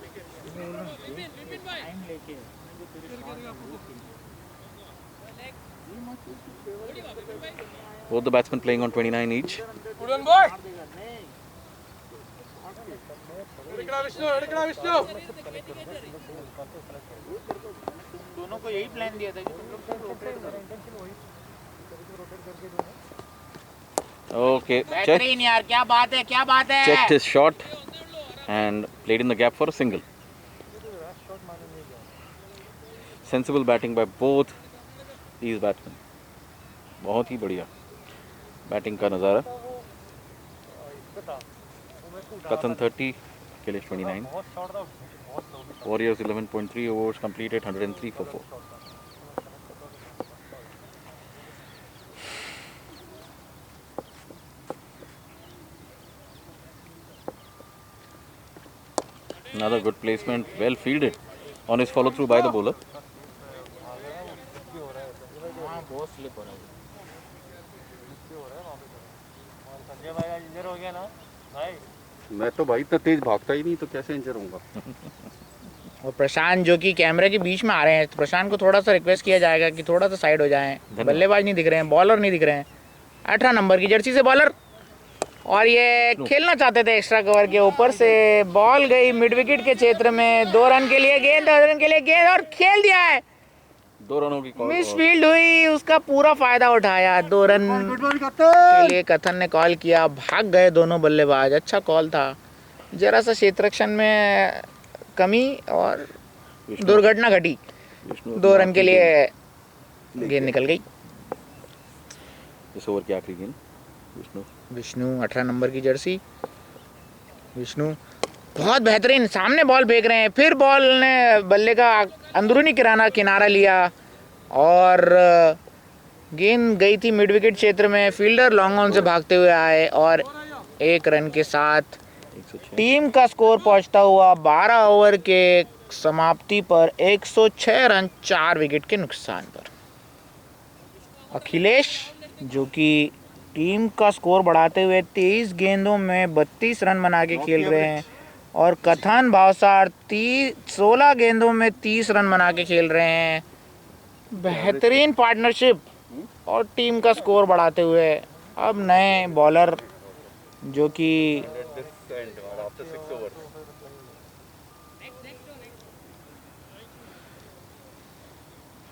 Both the batsmen playing on 29 each. Good one, boy. Vishnu. दोनों को यही plan दिया था कि तुम लोग rotate करो. Okay. Check. बेहतरीन यार, क्या बात है, क्या बात है. Checked his shot and played in the gap for a single. Sensible batting by both these batsmen. बहुत ही बढ़िया बैटिंग का नज़ारा. Katan 30, Akhilesh 29. Warriors 11.3 overs completed, 103 for 4. Another good placement, well fielded on his follow through by the bowler. हाँ, बहुत slip हो रहा है. मैं तो भाई इतना तेज भागता ही नहीं, तो कैसे इंजर होऊंगा. और प्रशांत जो कि कैमरे के बीच में आ रहे हैं, तो प्रशांत को थोड़ा सा रिक्वेस्ट किया जाएगा कि थोड़ा सा साइड हो जाएं. बल्लेबाज नहीं दिख रहे हैं, बॉलर नहीं दिख रहे हैं. 18 नंबर की जर्सी से बॉलर, और ये खेलना चाहते थे एक्स्ट्रा कवर के ऊपर से. बॉल गई मिड विकेट के क्षेत्र में. 2 रन के लिए गेंद, 2 रन के लिए गेंद, और खेल दिया है. 2 रनों की कॉल. मिस फील्ड हुई, उसका पूरा फायदा उठाया. 2 रन के लिए कथन ने कॉल किया. भाग गए दोनों बल्लेबाज. अच्छा कॉल था. जरा सा क्षेत्ररक्षण में कमी और दुर्घटना घटी. 2 रन के लिए गेंद निकल गई. इस ओवर की आखिरी गेंद विष्णु। विष्णु 18 नंबर की जर्सी। विष्णु बहुत बेहतरीन सामने बॉल फेंक रहे हैं, फिर बॉल ने बल्ले का अंदरूनी किनारा लिया और गेंद गई थी मिड विकेट क्षेत्र में। फील्डर लॉन्ग ऑन से भागते हुए आए और 1 रन के साथ 106। टीम का स्कोर पहुंचता हुआ 12 ओवर के समाप्ति पर 106 रन 4 विकेट के नुकसान पर। अखिलेश जो कि टीम का स्कोर बढ़ाते हुए 23 गेंदों में 32 रन बना के खेल रहे हैं और कथन भावसार 16 गेंदों में 30 रन बना के खेल रहे हैं। बेहतरीन पार्टनरशिप और टीम का स्कोर बढ़ाते हुए अब नए बॉलर जो कि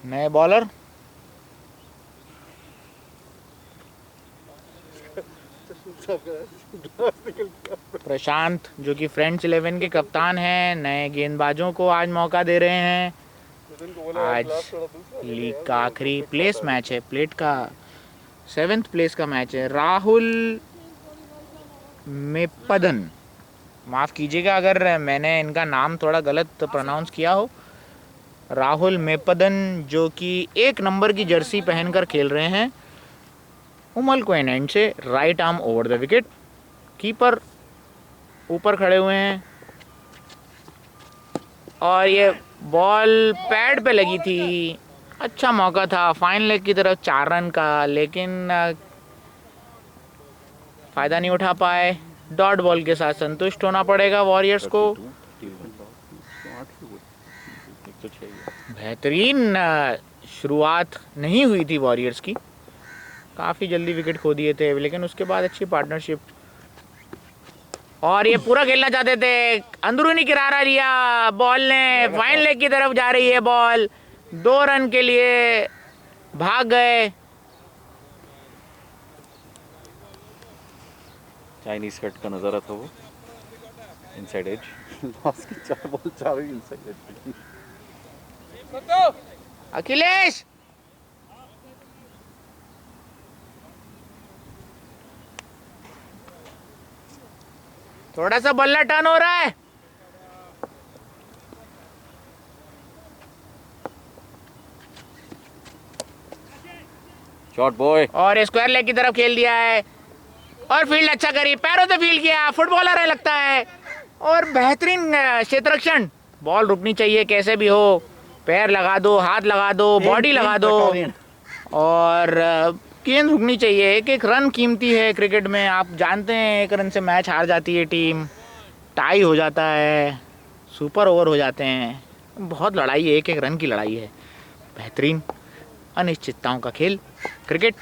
नए बॉलर प्रशांत जो कि फ्रेंड्स 11 के कप्तान हैं, नए गेंदबाजों को आज मौका दे रहे हैं। आज लीग का आखिरी प्लेस मैच है, प्लेट का 7th प्लेस का मैच है। राहुल मेपदन, माफ़ कीजिएगा अगर मैंने इनका नाम थोड़ा गलत प्रोनाउंस किया हो। राहुल मेपदन जो कि 1 नंबर की जर्सी पहनकर खेल रहे हैं। उमल कोइन एंड से right arm over the wicket. Keeper ऊपर खड़े हुए हैं और ये बॉल पैड पे लगी थी। अच्छा मौका था फाइन लेग की तरफ 4 रन का, लेकिन फ़ायदा नहीं उठा पाए। डॉट बॉल के साथ संतुष्ट होना पड़ेगा वॉरियर्स को। बेहतरीन शुरुआत नहीं हुई थी वॉरियर्स की, काफ़ी जल्दी विकेट खो दिए थे, लेकिन उसके बाद अच्छी पार्टनरशिप और ये पूरा खेलना चाहते थे। अंदरूनी किनारा लिया, बॉल ने फाइन लेग की तरफ जा रही है बॉल। 2 रन के लिए भाग गए। चाइनीज कट का नज़ारा था वो, इनसाइड एज। लास्ट की 4 बॉल 4 ही इनसाइड एज। अखिलेश थोड़ा सा बल्ला टर्न हो रहा है। शॉट बॉय और स्क्वायर लेग की तरफ खेल दिया है और फील्ड अच्छा करी, पैरों से फील्ड किया। फुटबॉलर है लगता है और बेहतरीन क्षेत्ररक्षण। बॉल रुकनी चाहिए कैसे भी हो, पैर लगा दो, हाथ लगा दो, बॉडी लगा दो और गेंद रुकनी चाहिए। 1-1 रन कीमती है क्रिकेट में, आप जानते हैं 1 रन से मैच हार जाती है टीम, टाई हो जाता है, सुपर ओवर हो जाते हैं, बहुत लड़ाई है, 1-1 रन की लड़ाई है। बेहतरीन अनिश्चितताओं का खेल क्रिकेट।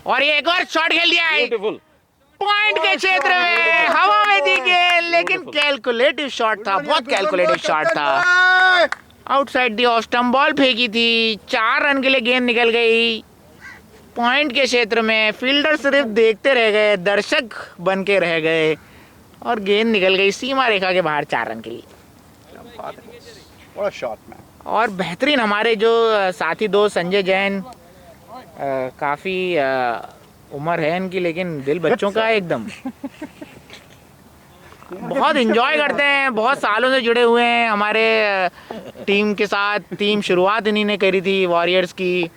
और ये एक और शॉट खेल दिया है पॉइंट के क्षेत्र में, हवा में दी गेंद, लेकिन कैलकुलेटिव शॉट था, बहुत कैलकुलेटिव शॉट था। Outside the off stump ball फेंकी थी, 4 रन के लिए गेंद निकल गई पॉइंट के क्षेत्र में। फील्डर सिर्फ देखते रह गए, दर्शक बन के रह गए और गेंद निकल गई सीमा रेखा के बाहर 4 रन के लिए। बड़ा शॉट मैन। और बेहतरीन हमारे जो साथी दोस्त संजय जैन, काफ़ी उम्र है इनकी लेकिन दिल बच्चों का है एकदम। बहुत इंजॉय करते हैं, बहुत सालों से जुड़े हुए हैं हमारे टीम के साथ। टीम शुरुआत इन्हीं ने करी थी वॉरियर्स की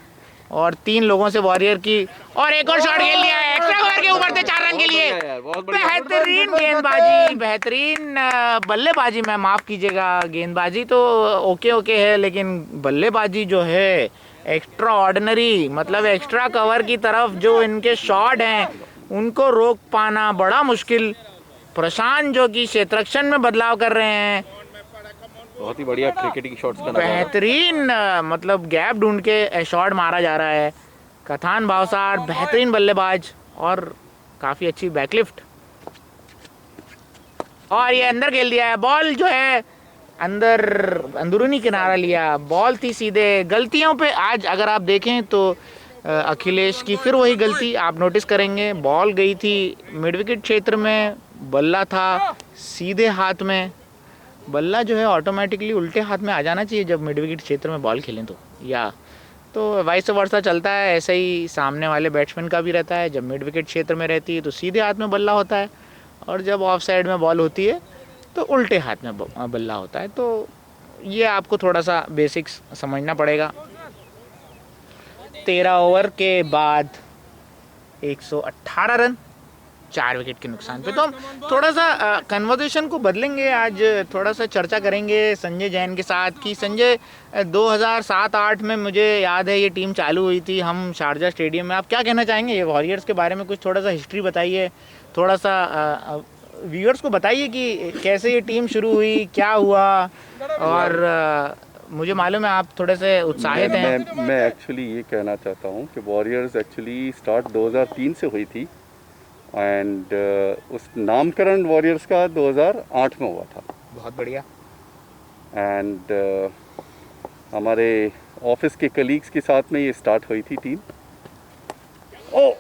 और 3 लोगों से वॉरियर की। और एक और शॉट खेल लिया है एक्स्ट्रा कवर के ऊपर से 4 रन के लिए। बेहतरीन गेंदबाजी, बेहतरीन बल्लेबाजी। मैं माफ़ कीजिएगा, गेंदबाजी तो ओके है, लेकिन बल्लेबाजी जो है एक्स्ट्रा ऑर्डिनरी, मतलब एक्स्ट्रा कवर की तरफ जो इनके शॉट हैं उनको रोक पाना बड़ा मुश्किल। प्रशांत जो कि क्षेत्ररक्षण में बदलाव कर रहे हैं, बहुत ही बढ़िया क्रिकेटिंग शॉट्स का बेहतरीन मतलब गैप ढूंढ के शॉट मारा जा रहा है। कथान भावसार बेहतरीन बल्लेबाज और काफ़ी अच्छी बैकलिफ्ट। और ये अंदर खेल दिया है, बॉल जो है अंदरूनी किनारा लिया, बॉल थी सीधे। गलतियों पे आज अगर आप देखें तो अखिलेश की फिर वही गलती आप नोटिस करेंगे। बॉल गई थी मिड विकेट क्षेत्र में, बल्ला था सीधे हाथ में। बल्ला जो है ऑटोमेटिकली उल्टे हाथ में आ जाना चाहिए जब मिड विकेट क्षेत्र में बॉल खेलें तो, या तो वाइस वर्सा चलता है, ऐसे ही सामने वाले बैट्समैन का भी रहता है। जब मिड विकेट क्षेत्र में रहती है तो सीधे हाथ में बल्ला होता है, और जब ऑफ साइड में बॉल होती है तो उल्टे हाथ में बल्ला होता है। तो ये आपको थोड़ा सा बेसिक्स समझना पड़ेगा। 13 ओवर के बाद 118 रन, 4 विकेट के नुकसान पे। तो हम थोड़ा सा कन्वर्सेशन को बदलेंगे, आज थोड़ा सा चर्चा करेंगे संजय जैन के साथ कि संजय 2007-8 में मुझे याद है ये टीम चालू हुई थी, हम शारजा स्टेडियम में। आप क्या कहना चाहेंगे ये वॉरियर्स के बारे में? कुछ थोड़ा सा हिस्ट्री बताइए, थोड़ा सा व्यूअर्स को बताइए कि कैसे ये टीम शुरू हुई, क्या हुआ। और मुझे मालूम है आप थोड़े से उत्साहित हैं। मैं एक्चुअली ये कहना चाहता हूँ कि वॉरियर्स एक्चुअली स्टार्ट 2003 से हुई थी, एंड उस नामकरण वॉरियर्स का 2008 में हुआ था। बहुत बढ़िया। एंड हमारे ऑफिस के कलीग्स के साथ में ये स्टार्ट हुई थी team. Oh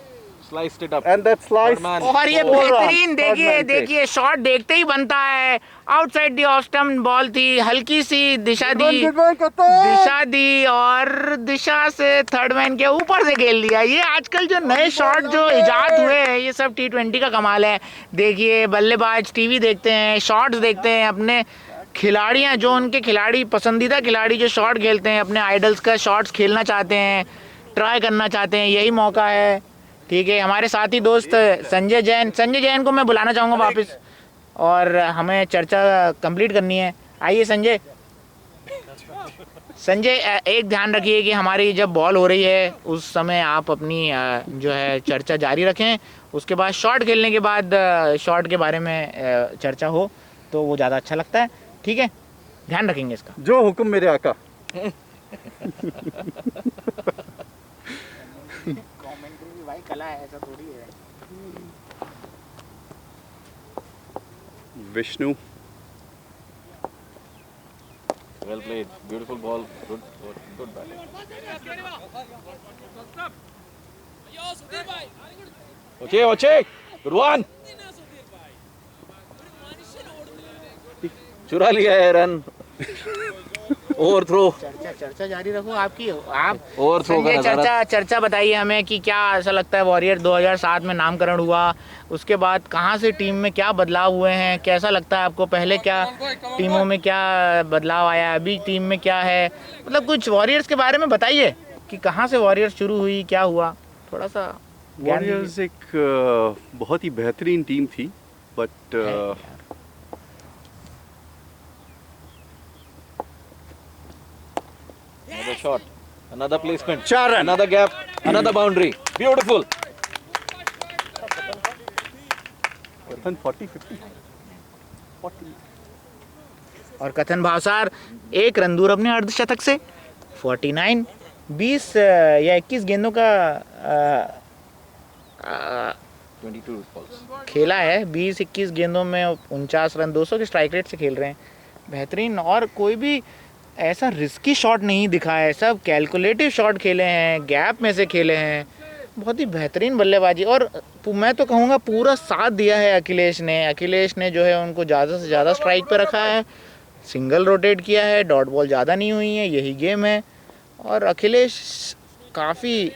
Sliced it up. And that slice और ये बेहतरीन देखिए शॉट देखते ही बनता है। Outside the off stump ball थी, हल्की सी दिशा दी और दिशा से थर्ड मैन के ऊपर से खेल दिया। ये आजकल जो नए शॉट जो इजाद हुए हैं ये सब T20 का कमाल है। देखिए बल्लेबाज टीवी देखते हैं, शॉट्स देखते हैं, अपने खिलाड़ी हैं जो उनके खिलाड़ी पसंदीदा खिलाड़ी जो शॉट खेलते हैं, अपने आइडल्स का शॉट्स खेलना चाहते हैं, ट्राई करना चाहते हैं, यही मौका है। ठीक है, हमारे साथी दोस्त संजय जैन को मैं बुलाना चाहूँगा वापस, और हमें चर्चा कंप्लीट करनी है। आइए संजय, एक ध्यान रखिए कि हमारी जब बॉल हो रही है उस समय आप अपनी जो है चर्चा जारी रखें। उसके बाद शॉट खेलने के बाद शॉट के बारे में चर्चा हो तो वो ज़्यादा अच्छा लगता है। ठीक है, ध्यान रखेंगे इसका। जो हुक्म मेरे आका। भाई कला है, ऐसा थोड़ी है। Vishnu, Well played. Beautiful ball. Good batting. Okay. Good one. चुरा लिया है रन। ओवरथ्रो। चर्चा जारी रखो आपकी। आप ओवरथ्रो का नजारा। चर्चा बताइए हमें कि क्या ऐसा लगता है वॉरियर 2007 में नामकरण हुआ, उसके बाद कहाँ से टीम में क्या बदलाव हुए हैं, कैसा लगता है आपको? पहले क्या टीमों में क्या बदलाव आया, अभी टीम में क्या है? मतलब कुछ वॉरियर्स के बारे में बताइए कि कहाँ से वॉरियर्स शुरू हुई, क्या हुआ, थोड़ा सा। वॉरियर्स एक बहुत ही बेहतरीन टीम थी, but Another shot. Another placement. 4 run. Another gap. Another boundary. Beautiful. 40-50 और कथन भावसार 1 रन दूर अपने अर्धशतक से। 49 20 या 21 गेंदों का 22 balls. खेला है। 20-21 गेंदों में 49 रन, 200 के स्ट्राइक रेट से खेल रहे हैं। बेहतरीन, और कोई भी ऐसा रिस्की शॉट नहीं दिखा है, सब कैलकुलेटिव शॉट खेले हैं, गैप में से खेले हैं। बहुत ही बेहतरीन बल्लेबाजी, और मैं तो कहूँगा पूरा साथ दिया है अखिलेश ने जो है उनको ज़्यादा से ज़्यादा स्ट्राइक पे रखा है, सिंगल रोटेट किया है, डॉट बॉल ज़्यादा नहीं हुई है, यही गेम है। और अखिलेश काफ़ी,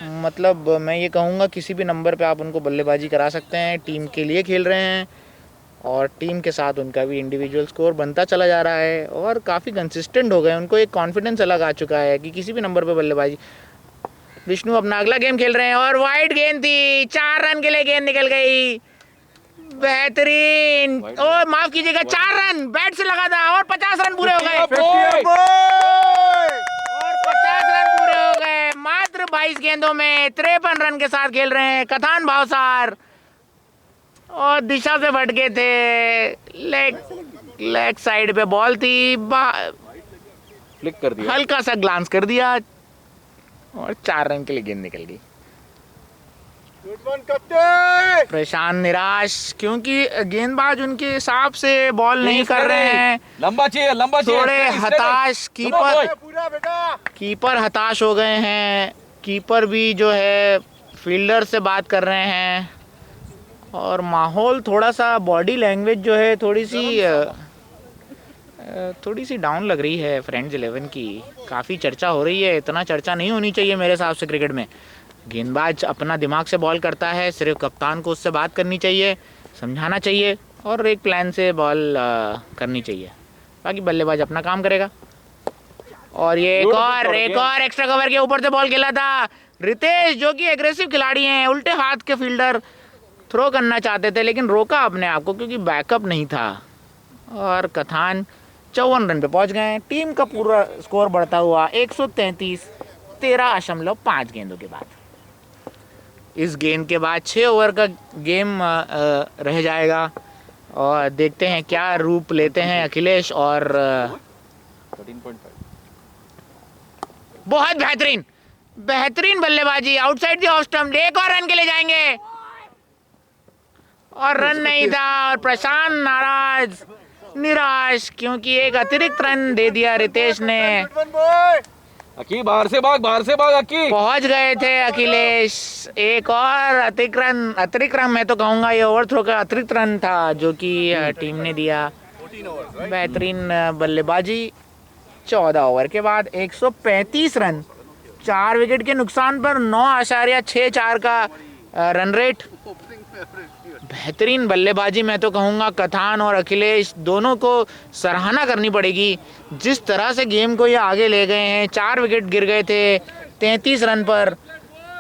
मतलब मैं ये कहूँगा किसी भी नंबर पे आप उनको बल्लेबाजी करा सकते हैं। टीम के लिए खेल रहे हैं और टीम के साथ उनका भी इंडिविजुअल स्कोर बनता चला जा रहा है और काफ़ी कंसिस्टेंट हो गए। उनको एक कॉन्फिडेंस अलग आ चुका है कि किसी भी नंबर पे बल्लेबाजी। विष्णु अपना अगला गेम खेल रहे हैं और वाइड गेंद थी, 4 रन के लिए गेंद निकल गई। बेहतरीन, और माफ कीजिएगा 4 रन बैट से लगा था और 50 रन पूरे हो गए। और 50 रन पूरे हो गए मात्र 22 गेंदों में। 53 रन के साथ खेल रहे हैं कथान भावसार, और दिशा से भटके थे। लेग साइड पे बॉल थी, फ्लिक कर दिया, हल्का सा ग्लांस कर दिया और 4 रन के लिए गेंद निकल गई। प्रशांत निराश, क्योंकि गेंदबाज उनके हिसाब से बॉल नहीं कर रहे हैं। लंबा चाहिए थोड़े हताश, कीपर हताश हो गए हैं। कीपर भी जो है फील्डर से बात कर रहे हैं, और माहौल थोड़ा सा, बॉडी लैंग्वेज जो है थोड़ी सी थोड़ी सी डाउन लग रही है फ्रेंड्स 11 की। काफ़ी चर्चा हो रही है, इतना चर्चा नहीं होनी चाहिए मेरे हिसाब से क्रिकेट में। गेंदबाज अपना दिमाग से बॉल करता है, सिर्फ कप्तान को उससे बात करनी चाहिए, समझाना चाहिए और एक प्लान से बॉल करनी चाहिए। बाकी बल्लेबाज अपना काम करेगा। और ये एक और एक्स्ट्रा कवर के ऊपर से बॉल खेला था रितेश, जो कि एग्रेसिव खिलाड़ी हैं, उल्टे हाथ के फील्डर, थ्रो करना चाहते थे लेकिन रोका अपने आप को क्योंकि बैकअप नहीं था। और कथान 54 रन पे पहुंच गए। टीम का पूरा स्कोर बढ़ता हुआ 133, 13.5 गेंदों के बाद। इस गेंद के बाद 6 ओवर का गेम रह जाएगा और देखते हैं क्या रूप लेते हैं अखिलेश। और 13.5। बहुत बेहतरीन बल्लेबाजी आउटसाइड द ऑफ स्टंप। एक और रन के लिए जाएंगे और रन नहीं था और प्रशांत नाराज, निराश, क्योंकि एक अतिरिक्त रन दे दिया रितेश ने। अकी बाहर से भाग अकी। पहुंच गए थे अखिलेश। एक और अतिरिक्त रन मैं तो कहूंगा ये ओवरथ्रो का अतिरिक्त रन था जो कि टीम ने दिया। बेहतरीन बल्लेबाजी। 14 ओवर के बाद 135 रन, 4 विकेट के नुकसान पर 9.64 का रन रेट। बेहतरीन बल्लेबाजी मैं तो कहूँगा। कथान और अखिलेश दोनों को सराहना करनी पड़ेगी जिस तरह से गेम को ये आगे ले गए हैं। 4 विकेट गिर गए थे 33 रन पर।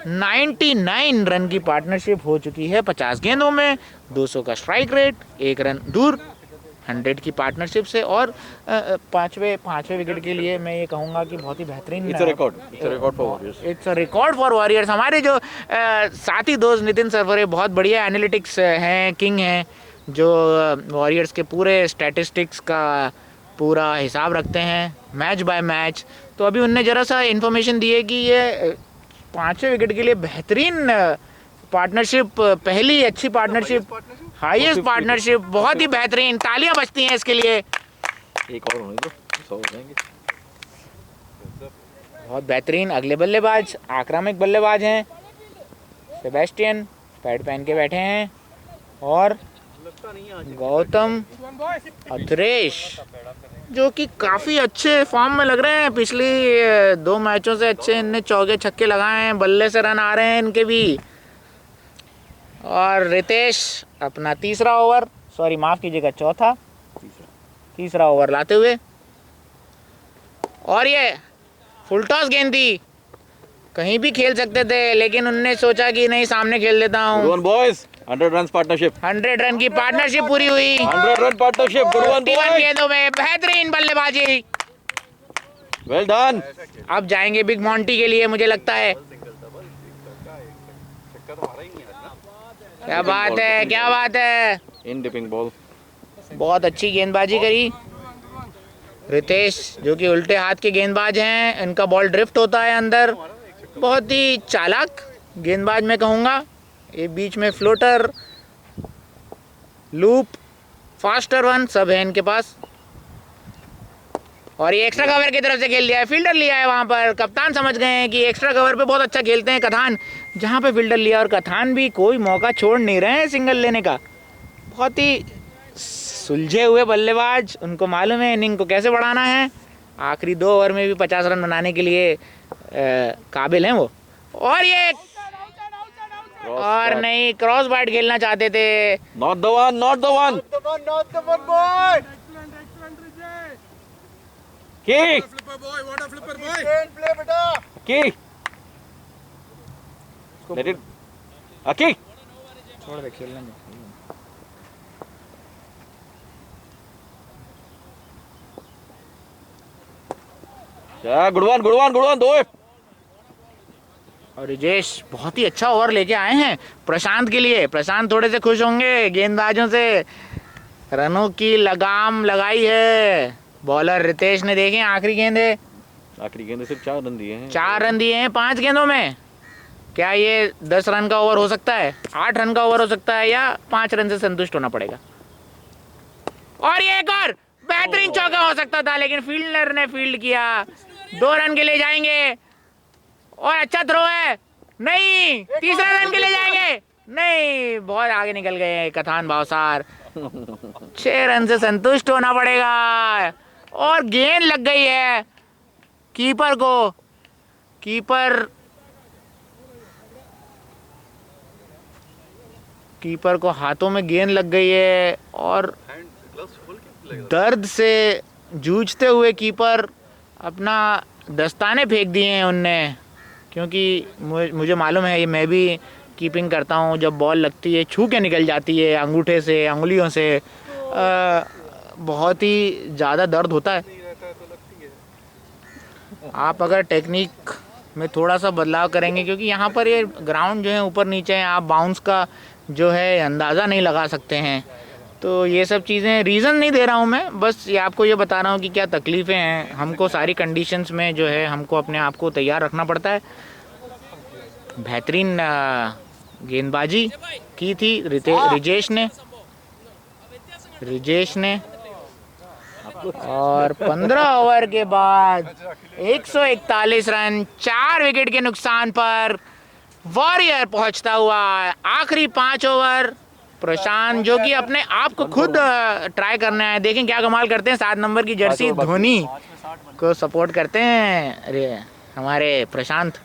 99 रन की पार्टनरशिप हो चुकी है 50 गेंदों में, 200 का स्ट्राइक रेट, 1 रन दूर 100 की पार्टनरशिप से। और पांचवें विकेट के लिए मैं ये कहूँगा कि बहुत ही बेहतरीन। It's a record for warriors. हमारे जो साथी दोस्त नितिन सरवरे बहुत बढ़िया एनालिटिक्स हैं, किंग हैं, जो वॉरियर्स के पूरे स्टैटिस्टिक्स का पूरा हिसाब रखते हैं मैच बाय मैच। तो अभी उनने ज़रा सा इन्फॉर्मेशन दी है कि ये 5वें विकेट के लिए बेहतरीन पार्टनरशिप, पहली अच्छी पार्टनरशिप, हाईएस्ट पार्टनरशिप, बहुत ही बेहतरीन। तालियां बजती हैं इसके लिए। एक और होने दो, 100 हो जाएंगे। बहुत बेहतरीन अगले बल्लेबाज, आक्रामक बल्लेबाज हैं सेबेस्टियन, पैड पहन के बैठे हैं। और गौतम अथरेश जो कि काफ़ी अच्छे फॉर्म में लग रहे हैं। पिछली 2 मैचों से अच्छे इनने चौके छक्के लगाए हैं, बल्ले से रन आ रहे हैं इनके भी। और रितेश अपना माफ़ कीजिएगा तीसरा ओवर लाते हुए। और ये फुल टॉस गेंद थी, कहीं भी खेल सकते थे लेकिन उनने सोचा कि नहीं सामने खेल लेता हूँ। 100 रन पार्टनरशिप, 100 रन की पार्टनरशिप पूरी हुई। 100 रन पार्टनरशिप, 41 गेंदों में बेहतरीन बल्लेबाजी। Well done. अब जाएंगे बिग मॉन्टी के लिए मुझे लगता है। क्या बात है। इन डिपिंग बॉल, बहुत अच्छी गेंदबाजी करी रितेश, जो कि उल्टे हाथ के गेंदबाज हैं। इनका बॉल ड्रिफ्ट होता है अंदर, बहुत ही चालाक गेंदबाज मैं कहूँगा। ये बीच में फ्लोटर, लूप, फास्टर वन सब है इनके पास। और ये एक्स्ट्रा कवर की तरफ से खेल दिया है, फील्डर लिया है वहाँ पर। कप्तान समझ गए हैं कि एक्स्ट्रा कवर पे बहुत अच्छा खेलते हैं कथान, जहाँ पे फील्डर लिया। और कथान भी कोई मौका छोड़ नहीं रहे हैं सिंगल लेने का। बहुत ही सुलझे हुए बल्लेबाज, उनको मालूम है इनिंग को कैसे बढ़ाना है। आखिरी 2 ओवर में भी 50 रन बनाने के लिए काबिल हैं वो। और ये और नहीं, क्रॉस बाइट खेलना चाहते थे। Not the one boy. की लेट इट अकी, छोड़ दे, खेलने दे। गुड वन दो। और रिजेश बहुत ही अच्छा ओवर लेके आए हैं प्रशांत के लिए। प्रशांत थोड़े से खुश होंगे, गेंदबाजों से रनों की लगाम लगाई है। बॉलर रितेश ने देखे आखिरी गेंद है, सिर्फ 4 रन दिए हैं। 4 रन दिए हैं 5 गेंदों में। क्या ये 10 रन का ओवर हो सकता है, 8 रन का ओवर हो सकता है, या 5 रन से संतुष्ट होना पड़ेगा। और ये एक और बेहतरीन चौका हो सकता था लेकिन फील्डर ने फील्ड किया। 2 रन के लिए जाएंगे और अच्छा थ्रो है, नहीं, तीसरा रन के लिए जाएंगे, नहीं, बहुत आगे निकल गए कथान भावसार। 6 रन से संतुष्ट होना पड़ेगा। और गेंद लग गई है कीपर को। कीपर को हाथों में गेंद लग गई है और दर्द से जूझते हुए कीपर अपना दस्ताने फेंक दिए हैं उनने, क्योंकि मुझे मालूम है, ये मैं भी कीपिंग करता हूँ, जब बॉल लगती है छू के निकल जाती है अंगूठे से, अंगुलियों से, बहुत ही ज़्यादा दर्द होता है। आप अगर टेक्निक में थोड़ा सा बदलाव करेंगे, क्योंकि यहाँ पर ये ग्राउंड जो है ऊपर नीचे है, आप बाउंस का जो है अंदाज़ा नहीं लगा सकते हैं। तो ये सब चीज़ें, रीज़न नहीं दे रहा हूँ मैं, बस ये आपको ये बता रहा हूँ कि क्या तकलीफ़ें हैं। हमको सारी कंडीशंस में जो है हमको अपने आप को तैयार रखना पड़ता है। बेहतरीन गेंदबाजी की थी रिजेश ने और 15 ओवर के बाद 141 रन 4 विकेट के नुकसान पर वॉरियर पहुंचता हुआ। आखिरी 5 ओवर प्रशांत, जो कि अपने आप को खुद ट्राई करना है, देखें क्या कमाल करते हैं। 7 नंबर की जर्सी धोनी को सपोर्ट करते हैं अरे हमारे प्रशांत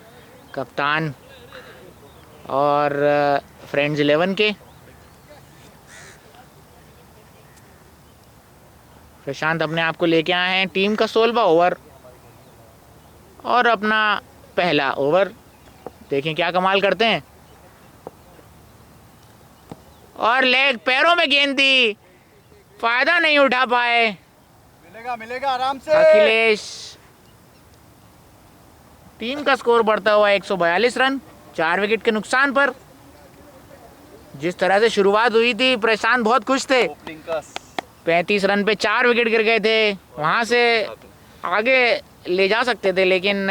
कप्तान और फ्रेंड्स 11 के। प्रशांत अपने आप को लेके आए हैं टीम का 16वां ओवर और अपना पहला ओवर, देखें क्या कमाल करते हैं। और लेग पैरों में गेंद दी, फायदा नहीं उठा पाए। मिलेगा आराम से अखिलेश। टीम का स्कोर बढ़ता हुआ 142 रन 4 विकेट के नुकसान पर। जिस तरह से शुरुआत हुई थी, प्रशांत बहुत खुश थे। 35 रन पे 4 विकेट गिर गए थे, वहां से आगे ले जा सकते थे, लेकिन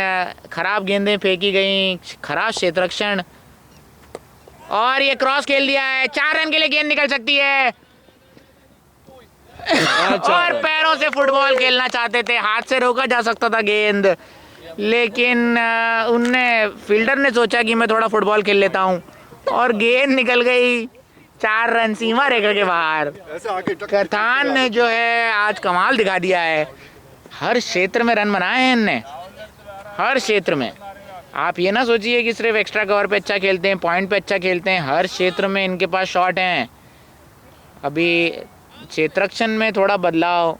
खराब गेंदें फेंकी गई, खराब क्षेत्ररक्षण, और ये क्रॉस खेल दिया है। 4 रन के लिए गेंद निकल सकती है। और पैरों से फुटबॉल खेलना चाहते थे, हाथ से रोका जा सकता था गेंद, लेकिन फील्डर ने सोचा कि मैं थोड़ा फुटबॉल खेल लेता हूं और गेंद निकल गई 4 रन सीमा रेखा के बाहर। कथान ने जो है आज कमाल दिखा दिया है। हर क्षेत्र में रन बनाए हैं इनने, हर क्षेत्र में। आप ये ना सोचिए कि सिर्फ एक्स्ट्रा कवर पे अच्छा खेलते हैं, पॉइंट पे अच्छा खेलते हैं, हर क्षेत्र में इनके पास शॉट हैं। अभी क्षेत्ररक्षण में थोड़ा बदलाव,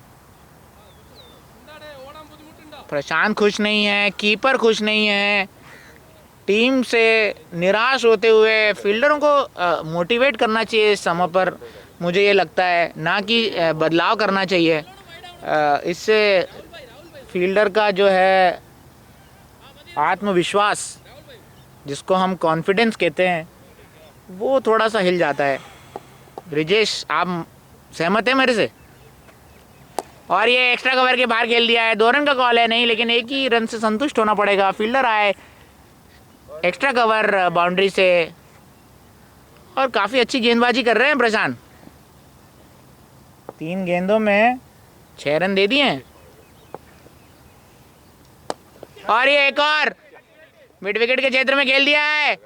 प्रशांत खुश नहीं है, कीपर खुश नहीं है। टीम से निराश होते हुए फील्डरों को मोटिवेट करना चाहिए इस समय पर, मुझे ये लगता है, ना कि बदलाव करना चाहिए। इससे फील्डर का जो है आत्मविश्वास, जिसको हम कॉन्फिडेंस कहते हैं, वो थोड़ा सा हिल जाता है। रिजेश, आप सहमत हैं मेरे से? और ये एक्स्ट्रा कवर के बाहर खेल दिया है। 2 रन का कॉल है नहीं, लेकिन एक ही रन से संतुष्ट होना पड़ेगा। फील्डर आए एक्स्ट्रा कवर बाउंड्री से और काफ़ी अच्छी गेंदबाजी कर रहे हैं प्रशांत। 3 गेंदों में 6 रन दे दिए हैं। और ये एक और मिड विकेट के क्षेत्र में खेल दिया है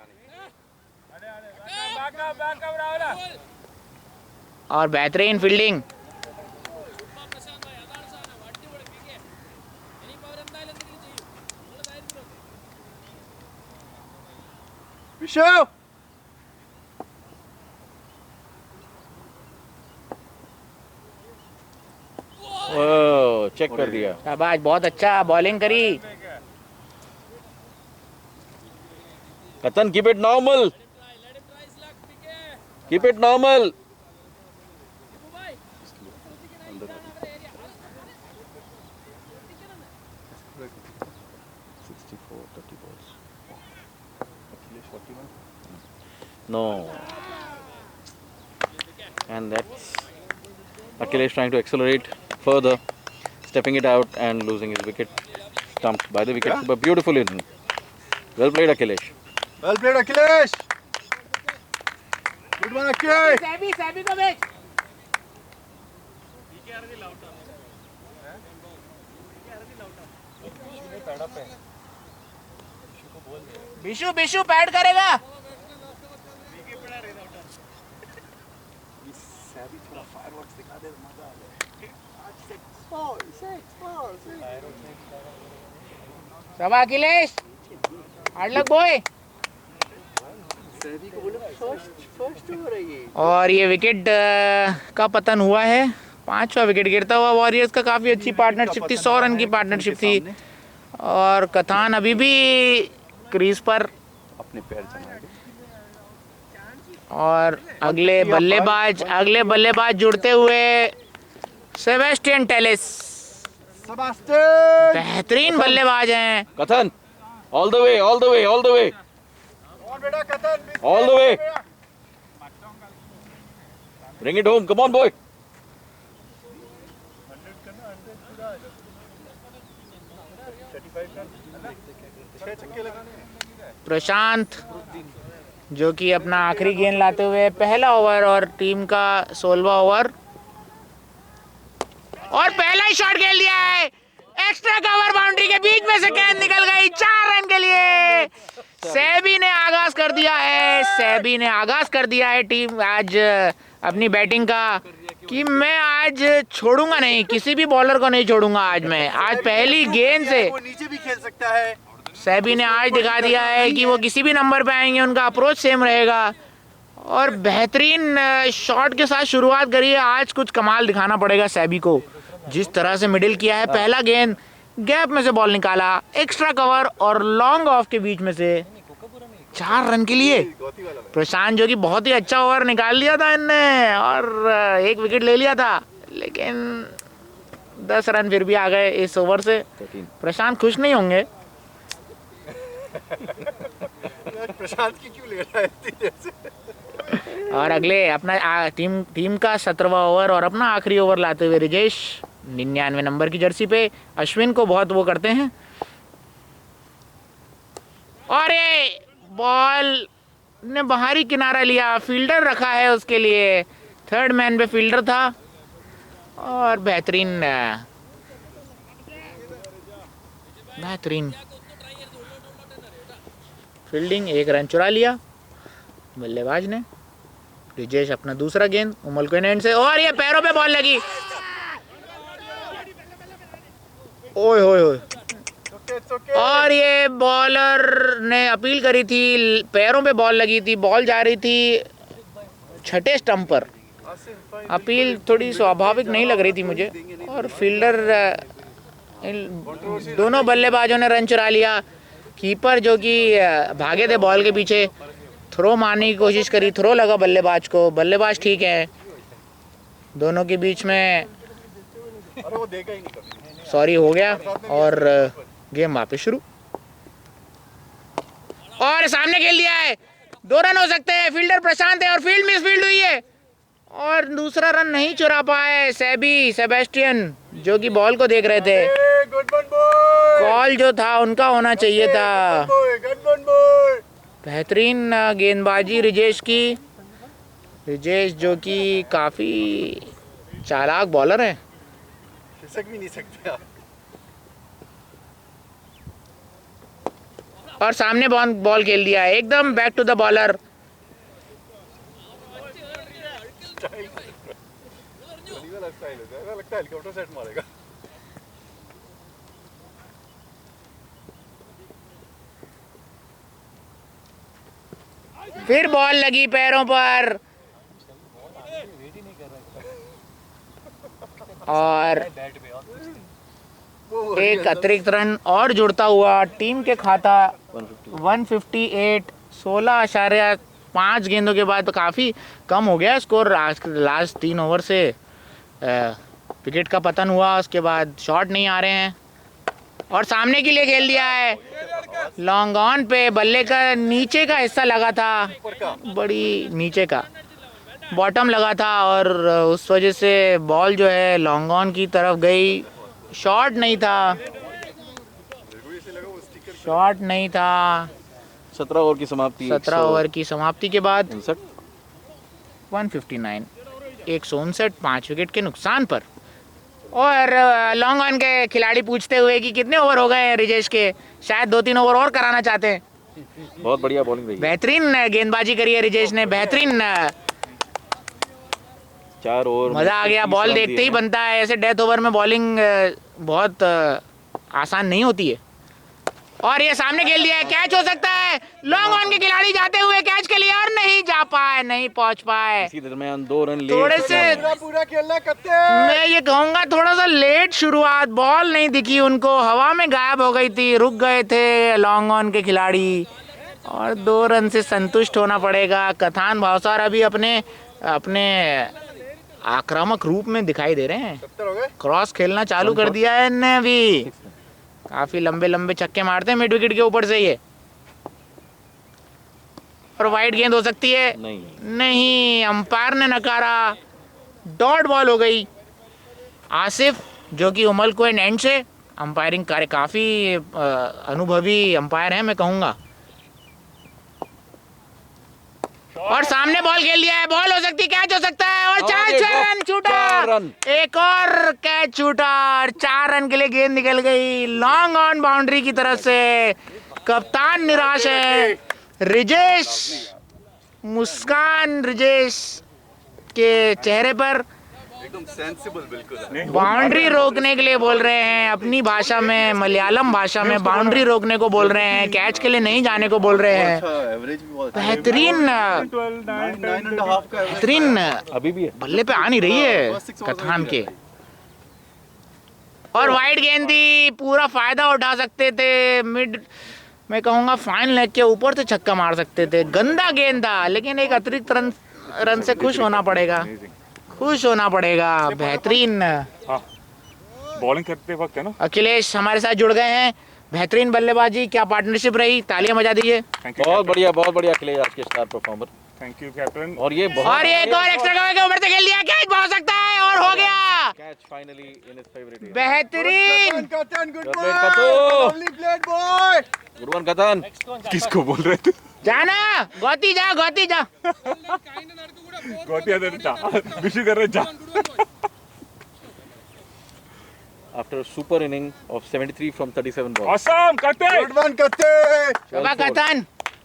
और बेहतरीन फील्डिंग। विशु चेक कर दिया। शाबाश, बहुत अच्छा बॉलिंग करी। Katan, keep it normal. Keep it normal. No. And that's Akhilesh trying to accelerate further, stepping it out and losing his wicket. Stumped by the wicketkeeper. Beautiful in. Well played, Akhilesh. Well played Akhilesh, good one Akhilesh. SEBI को भेज। Bishu pad करेगा। थोड़ा fireworks दिखा दे, मजा आ जाए। सबा Akhilesh hard luck boy. और ये wicket का पतन हुआ है, 5वां विकेट गिरता हुआ। वॉरियर्स का काफ़ी अच्छी पार्टनरशिप थी, 100 रन की पार्टनरशिप थी। और कथान अभी भी क्रीज पर। अपने पैर जमा के। और अगले बल्लेबाज जुड़ते हुए सेबेस्टियन टेलिस, बेहतरीन बल्लेबाज हैं। Kathan, all the way, all the way, all the way. All the way. Bring it home, come on boy. प्रशांत जो कि अपना आखिरी गेंद लाते हुए पहला ओवर और टीम का 16वां ओवर, और पहला ही शॉट खेल दिया है। एक्स्ट्रा कवर बाउंड्री के बीच में से गेंद निकल गई 4 रन के लिए। सैबी ने आगाज कर दिया है टीम आज अपनी बैटिंग का, कि मैं आज छोड़ूंगा नहीं, किसी भी बॉलर को नहीं छोड़ूंगा आज मैं। आज पहली गेंद से वो नीचे भी खेल सकता है। सैबी ने आज दिखा दिया है कि वो किसी भी नंबर पे आएंगे उनका अप्रोच सेम रहेगा। और बेहतरीन शॉट के साथ शुरुआत करी है। आज कुछ कमाल दिखाना पड़ेगा सैबी को, जिस तरह से मिडिल किया है। पहला गेंद गैप में से बॉल निकाला, एक्स्ट्रा कवर और लॉन्ग ऑफ के बीच में से 4 रन के लिए। प्रशांत जो कि बहुत ही अच्छा ओवर निकाल लिया था इनने और 1 विकेट ले लिया था, लेकिन 10 रन फिर भी आ गए इस ओवर से। प्रशांत खुश नहीं होंगे। प्रशांत की क्यों ले रहा है इतनी देर और अगले अपना टीम का 17वां ओवर और अपना आखिरी ओवर लाते हुए रिजेश 99 नंबर की जर्सी पे अश्विन को बहुत वो करते हैं। और ये बॉल ने बाहरी किनारा लिया, फील्डर रखा है उसके लिए, 3rd मैन पे फील्डर था। और बेहतरीन फील्डिंग, 1 रन चुरा लिया बल्लेबाज ने। रिजेश अपना दूसरा गेंद उमल को एंड से, और ये पैरों पे बॉल लगी। ओए होए होए। और ये बॉलर ने अपील करी थी, पैरों पे बॉल लगी थी, बॉल जा रही थी 6ठे स्टंप पर। अपील थोड़ी स्वाभाविक नहीं लग रही थी मुझे। और फील्डर, दोनों बल्लेबाजों ने रन चुरा लिया। कीपर जो कि भागे थे बॉल के पीछे, थ्रो मारने की कोशिश करी, थ्रो लगा बल्लेबाज को। बल्लेबाज ठीक है, दोनों के बीच में सॉरी हो गया और गेम वापस शुरू। और सामने खेल दिया है, 2 रन हो सकते हैं। फील्डर प्रशांत है और फील्ड मिस फील्ड हुई है और दूसरा रन नहीं चुरा पाए सेबेस्टियन जो कि बॉल को देख रहे थे। कॉल जो था उनका होना चाहिए था। बेहतरीन गेंदबाजी रिजेश की। रिजेश जो कि काफ़ी चालाक बॉलर है। खिसक भी नहीं सकते आप। और सामने बॉल खेल दिया है, एकदम बैक टू द बॉलर। लगता है हेलीकॉप्टर सेट मारेगा। फिर बॉल लगी पैरों पर और एक अतिरिक्त रन और जुड़ता हुआ टीम के खाता 158। 16.5 गेंदों के बाद तो काफ़ी कम हो गया स्कोर। लास्ट 3 ओवर से विकेट का पतन हुआ, उसके बाद शॉट नहीं आ रहे हैं। और सामने के लिए खेल दिया है, लॉन्ग ऑन पे बल्ले का नीचे का हिस्सा लगा था, बड़ी नीचे का बॉटम लगा था और उस वजह से बॉल जो है लॉन्ग ऑन की तरफ गई। शॉट नहीं था, 17 ओवर की समाप्ति। 17 ओवर की समाप्ति के बाद 159 159 5 विकेट के नुकसान पर। और लॉन्ग ऑन के खिलाड़ी पूछते हुए कि कितने ओवर हो गए हैं रिजेश के, शायद 2-3 ओवर और कराना चाहते हैं। बहुत बढ़िया बॉलिंग रही। बेहतरीन गेंदबाजी करी है रिजेश ने, बेहतरीन 4 ओवर मजा आ गया। बॉल देखते ही बनता है, ऐसे डेथ ओवर में बॉलिंग बहुत आसान नहीं होती है। और ये सामने खेल दिया है, कैच हो सकता है। लॉन्ग ऑन के खिलाड़ी जाते हुए कैच के लिए और नहीं जा पाए, नहीं पहुंच पाए। इसी दरमियान 2 रन ले थोड़े से पूरा खेलना कत्ते। मैं ये कहूंगा थोड़ा सा लेट शुरुआत, बॉल नहीं दिखी उनको, हवा में गायब हो गई थी, रुक गए थे लॉन्ग ऑन के खिलाड़ी और 2 रन से संतुष्ट होना पड़ेगा। कथान भावसार अभी अपने अपने आक्रामक रूप में दिखाई दे रहे हैं। 70 हो गए। क्रॉस खेलना चालू कर दिया है इनने अभी, काफी लंबे लंबे छक्के मारते हैं मिड विकेट के ऊपर से ये। और वाइड गेंद हो सकती है, नहीं, अंपायर ने नकारा, डॉट बॉल हो गई। आसिफ जो कि उमल को एंड से अंपायरिंग कार्य काफी अनुभवी अंपायर हैं मैं कहूंगा। और सामने बॉल खेल दिया है, बॉल हो सकती है, कैच हो सकता है और 4 रन छूटा। एक और कैच छूटा और 4 रन के लिए गेंद निकल गई लॉन्ग ऑन बाउंड्री की तरफ से। कप्तान निराश है, रिजेश, मुस्कान रिजेश के चेहरे पर। एकदम सेंसिबल बिल्कुल। बाउंड्री रोकने के लिए बोल रहे हैं अपनी भाषा में, मलयालम भाषा में बाउंड्री रोकने को बोल रहे हैं, कैच के लिए नहीं जाने को बोल रहे हैं। एवरेज भी बहुत बेहतरीन बेहतरीन अभी भी है। बल्ले पे आ नहीं रही है कथान के। और वाइड गेंद थी, पूरा फायदा उठा सकते थे। मिड मैं कहूंगा फाइन लेग के ऊपर से छक्का मार सकते थे। गंदा गेंद था लेकिन एक अतिरिक्त रन से खुश होना पड़ेगा, खुश होना पड़ेगा। बेहतरीन बॉलिंग करते वक्त है ना। अखिलेश हमारे साथ जुड़ गए हैं, बेहतरीन बल्लेबाजी, क्या पार्टनरशिप रही, तालियां बजा दीजिए। बहुत बढ़िया अखिलेश, आज के star performer. Thank you captain. और ये एक और एक्स्ट्रा कवर के ऊपर से खेल दिया, कैच पहुंच सकता है और हो गया। Catch finally in his favourite area. बेहतरीन कतन गुड Good बॉय। play, कतू। Lovely played boy. गुरवन कथन किसको बोल रहे थे? जाना, गौती जा, गौती जा। गोटिया दे जा, विश कर रहे जा। after a super inning of 73 from 37 balls. Awesome करते। गुड वन कत्ते। शोभा कथन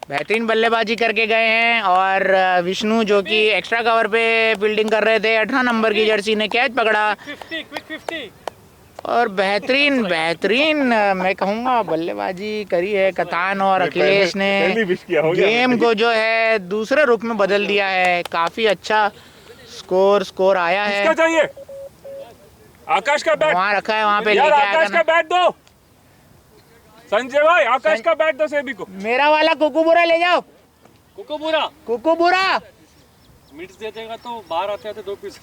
बेहतरीन बल्लेबाजी करके गए हैं। और विष्णु जो कि एक्स्ट्रा कवर पे फील्डिंग कर रहे थे, 18 नंबर की जर्सी ने कैच पकड़ा। और बेहतरीन मैं कहूँगा बल्लेबाजी करी है कथान और अखिलेश ने। गेम को जो है दूसरे रुख में बदल दिया है, काफी अच्छा स्कोर आया है। किसका चाहिए? आकाश का बैट वहाँ रखा है, वहाँ पे यार, लेके आकाश का आया। बैट दो संजय भाई, आकाश का बैट दो सेबी को। मेरा वाला कुकुबुरा ले जाओ। कुकुबुरा मिट्स दे देगा तो बाहर आते आते 2 पीस।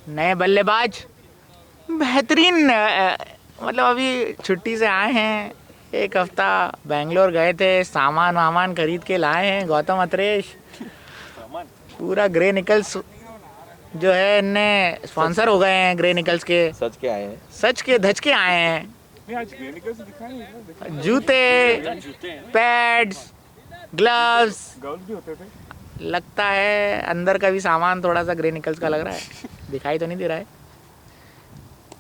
नए बल्लेबाज बेहतरीन, मतलब अभी छुट्टी से आए हैं, 1 हफ्ता बेंगलोर गए थे, सामान खरीद के लाए हैं। गौतम अत्रेश पूरा ग्रे निकल्स जो है इनने स्पॉन्सर हो गए हैं, ग्रे निकल्स के। सच के आए हैं, सच के धज के आए हैं। नहीं आज क्लिनिकल से दिखा नहीं, जूते, पैड्स, ग्लव्स, गर्ल्स भी होते थे। लगता है अंदर का भी सामान थोड़ा सा ग्रे निकल्स का लग रहा है, दिखाई तो नहीं दे रहा है।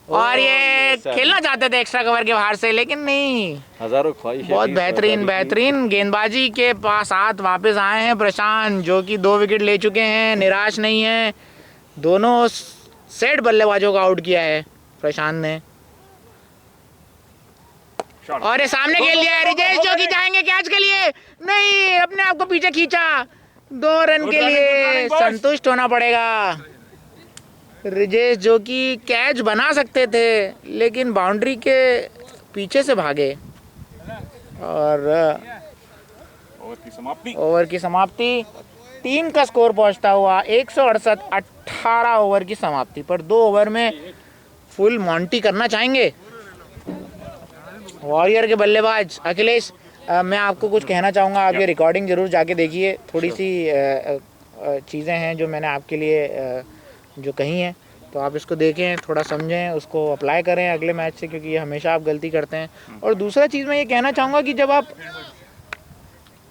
और ये खेलना चाहते थे एक्स्ट्रा कवर के बाहर से, लेकिन नहीं। हजारों ख्वाहिश। बहुत बेहतरीन गेंदबाजी के साथ वापस आए हैं प्रशांत, जो कि 2 विकेट ले चुके हैं, निराश नहीं है। दोनों सेट बल्लेबाजों को आउट किया है प्रशांत ने। और ये सामने खेल दिया है रिजेश, जो कि जाएंगे कैच के लिए, नहीं, अपने आप को पीछे खींचा। 2 रन के लिए संतुष्ट होना पड़ेगा। रिजेश जो कि कैच बना सकते थे लेकिन बाउंड्री के पीछे से भागे। और ओवर की समाप्ति 3 का स्कोर पहुंचता हुआ 168, 18 ओवर की समाप्ति पर 2 ओवर में फुल मॉन्टी करना चाहेंगे वॉरियर के बल्लेबाज अखिलेश। मैं आपको कुछ कहना चाहूँगा, आप ये रिकॉर्डिंग ज़रूर जाके देखिए। थोड़ी सी चीज़ें हैं जो मैंने आपके लिए जो कही हैं, तो आप इसको देखें, थोड़ा समझें, उसको अप्लाई करें अगले मैच से, क्योंकि ये हमेशा आप गलती करते हैं। और दूसरा चीज़ मैं ये कहना चाहूँगा कि जब आप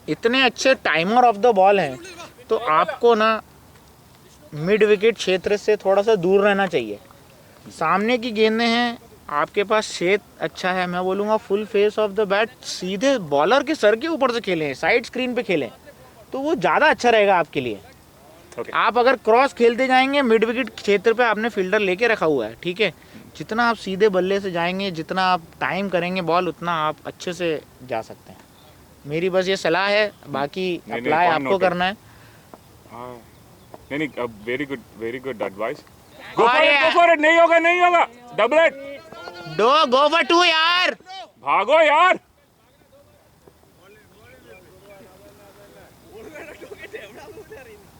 इतने अच्छे टाइमर ऑफ द बॉल हैं तो आपको ना मिड विकेट क्षेत्र से थोड़ा सा दूर रहना चाहिए। सामने की गेंदें हैं, आपके पास शेप अच्छा है, मैं बोलूँगा full face of the bat सीधे बॉलर के सर के ऊपर से खेलें, साइड स्क्रीन पे खेलें, तो वो ज़्यादा अच्छा रहेगा आपके लिए। आप अगर क्रॉस खेलते जाएंगे, मिड विकेट क्षेत्र पे आपने फील्डर लेके रखा हुआ है, ठीक है, जितना आप सीधे बल्ले से जाएंगे, जितना आप टाइम करेंगे बॉल, उतना आप अच्छे से जा सकते हैं। मेरी बस ये सलाह है, बाकी अप्लाई आपको करना है। नहीं, वेरी गुड एडवाइस। और गो फॉर इट, नहीं होगा, डबल इट, गो फॉर 2 यार, भागो यार।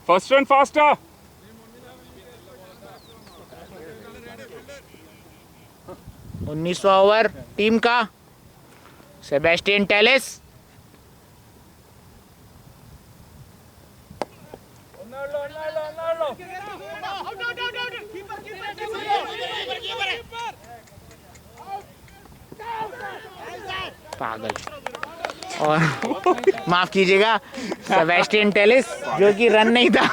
First run faster. 19वां ओवर टीम का, सेबेस्टियन टेलेस। पागल। और माफ कीजिएगा, सेबेस्टियन टेलेस, जो कि रन नहीं था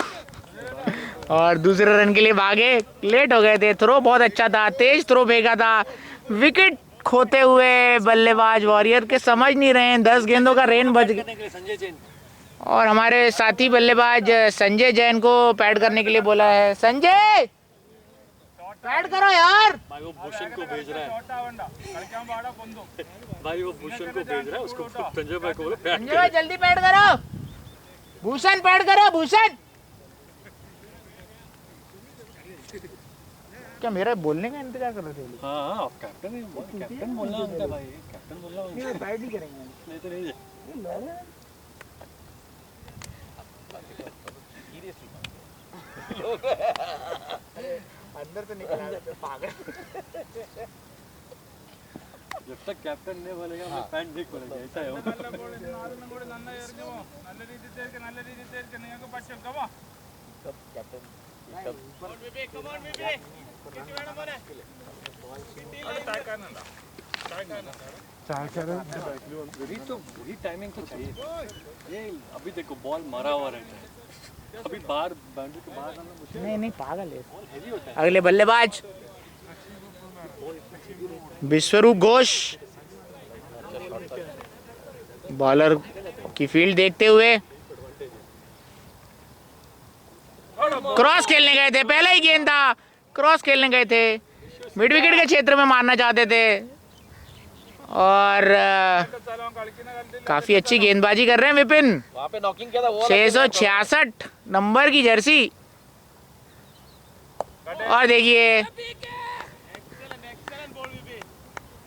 और दूसरे रन के लिए भागे, लेट हो गए थे। थ्रो बहुत अच्छा था, तेज थ्रो फेंका था, विकेट खोते हुए बल्लेबाज वॉरियर के समझ नहीं रहे हैं। 10 गेंदों का रेन बच गया संजय जैन और हमारे साथी बल्लेबाज संजय जैन को पैड करने के लिए बोला है। संजय पैड करो यार। भाई वो भूषण को भेज रहा है, भाई वो भूषण को भेज रहा है, उसको संजय भाई को बोलो संजय भाई जल्दी पैड करो, भूषण पैड करो, भूषण। क्या मेरा बोलने का इंतजार कर रहे थे? हाँ, कैप्टन बोलना होता है भाई, कैप्टन बोलना होता है। पैड ही करेंगे, नहीं तो नहीं। अंदर से निकल पागल। जब तक कैप्टन नहीं बोलेगा मैं पैंट नहीं खोलेगा, ऐसा है वो। वही टाइमिंग तो चाहिए। ये अभी देखो बॉल मारा हुआ रहता है, अभी बाहर बाउंड्री के बाहर आना मुश्किल। नहीं पागल है। हेवी होता है। अगले बल्लेबाज विश्वरूप घोष, बॉलर की फील्ड देखते हुए क्रॉस खेलने गए थे। पहला ही गेंद था, क्रॉस खेलने गए थे, मिड विकेट के क्षेत्र में मारना चाहते थे और काफी अच्छी गेंदबाजी कर रहे हैं विपिन। 666 नंबर की जर्सी। और देखिए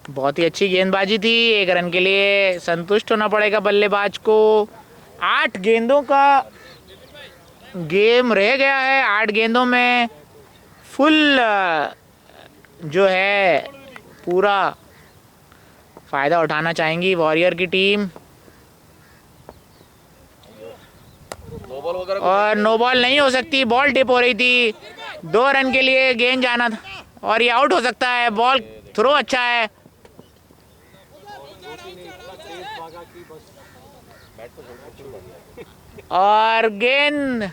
बहुत ही अच्छी गेंदबाजी थी। 1 रन के लिए संतुष्ट होना पड़ेगा बल्लेबाज को। 8 गेंदों का गेम रह गया है। 8 गेंदों में फुल जो है पूरा फायदा उठाना चाहेंगी वॉरियर की टीम। और नो बॉल नहीं हो सकती, बॉल टिप हो रही थी। 2 रन के लिए गेंद जाना था और ये आउट हो सकता है। बॉल थ्रो अच्छा है और गेंद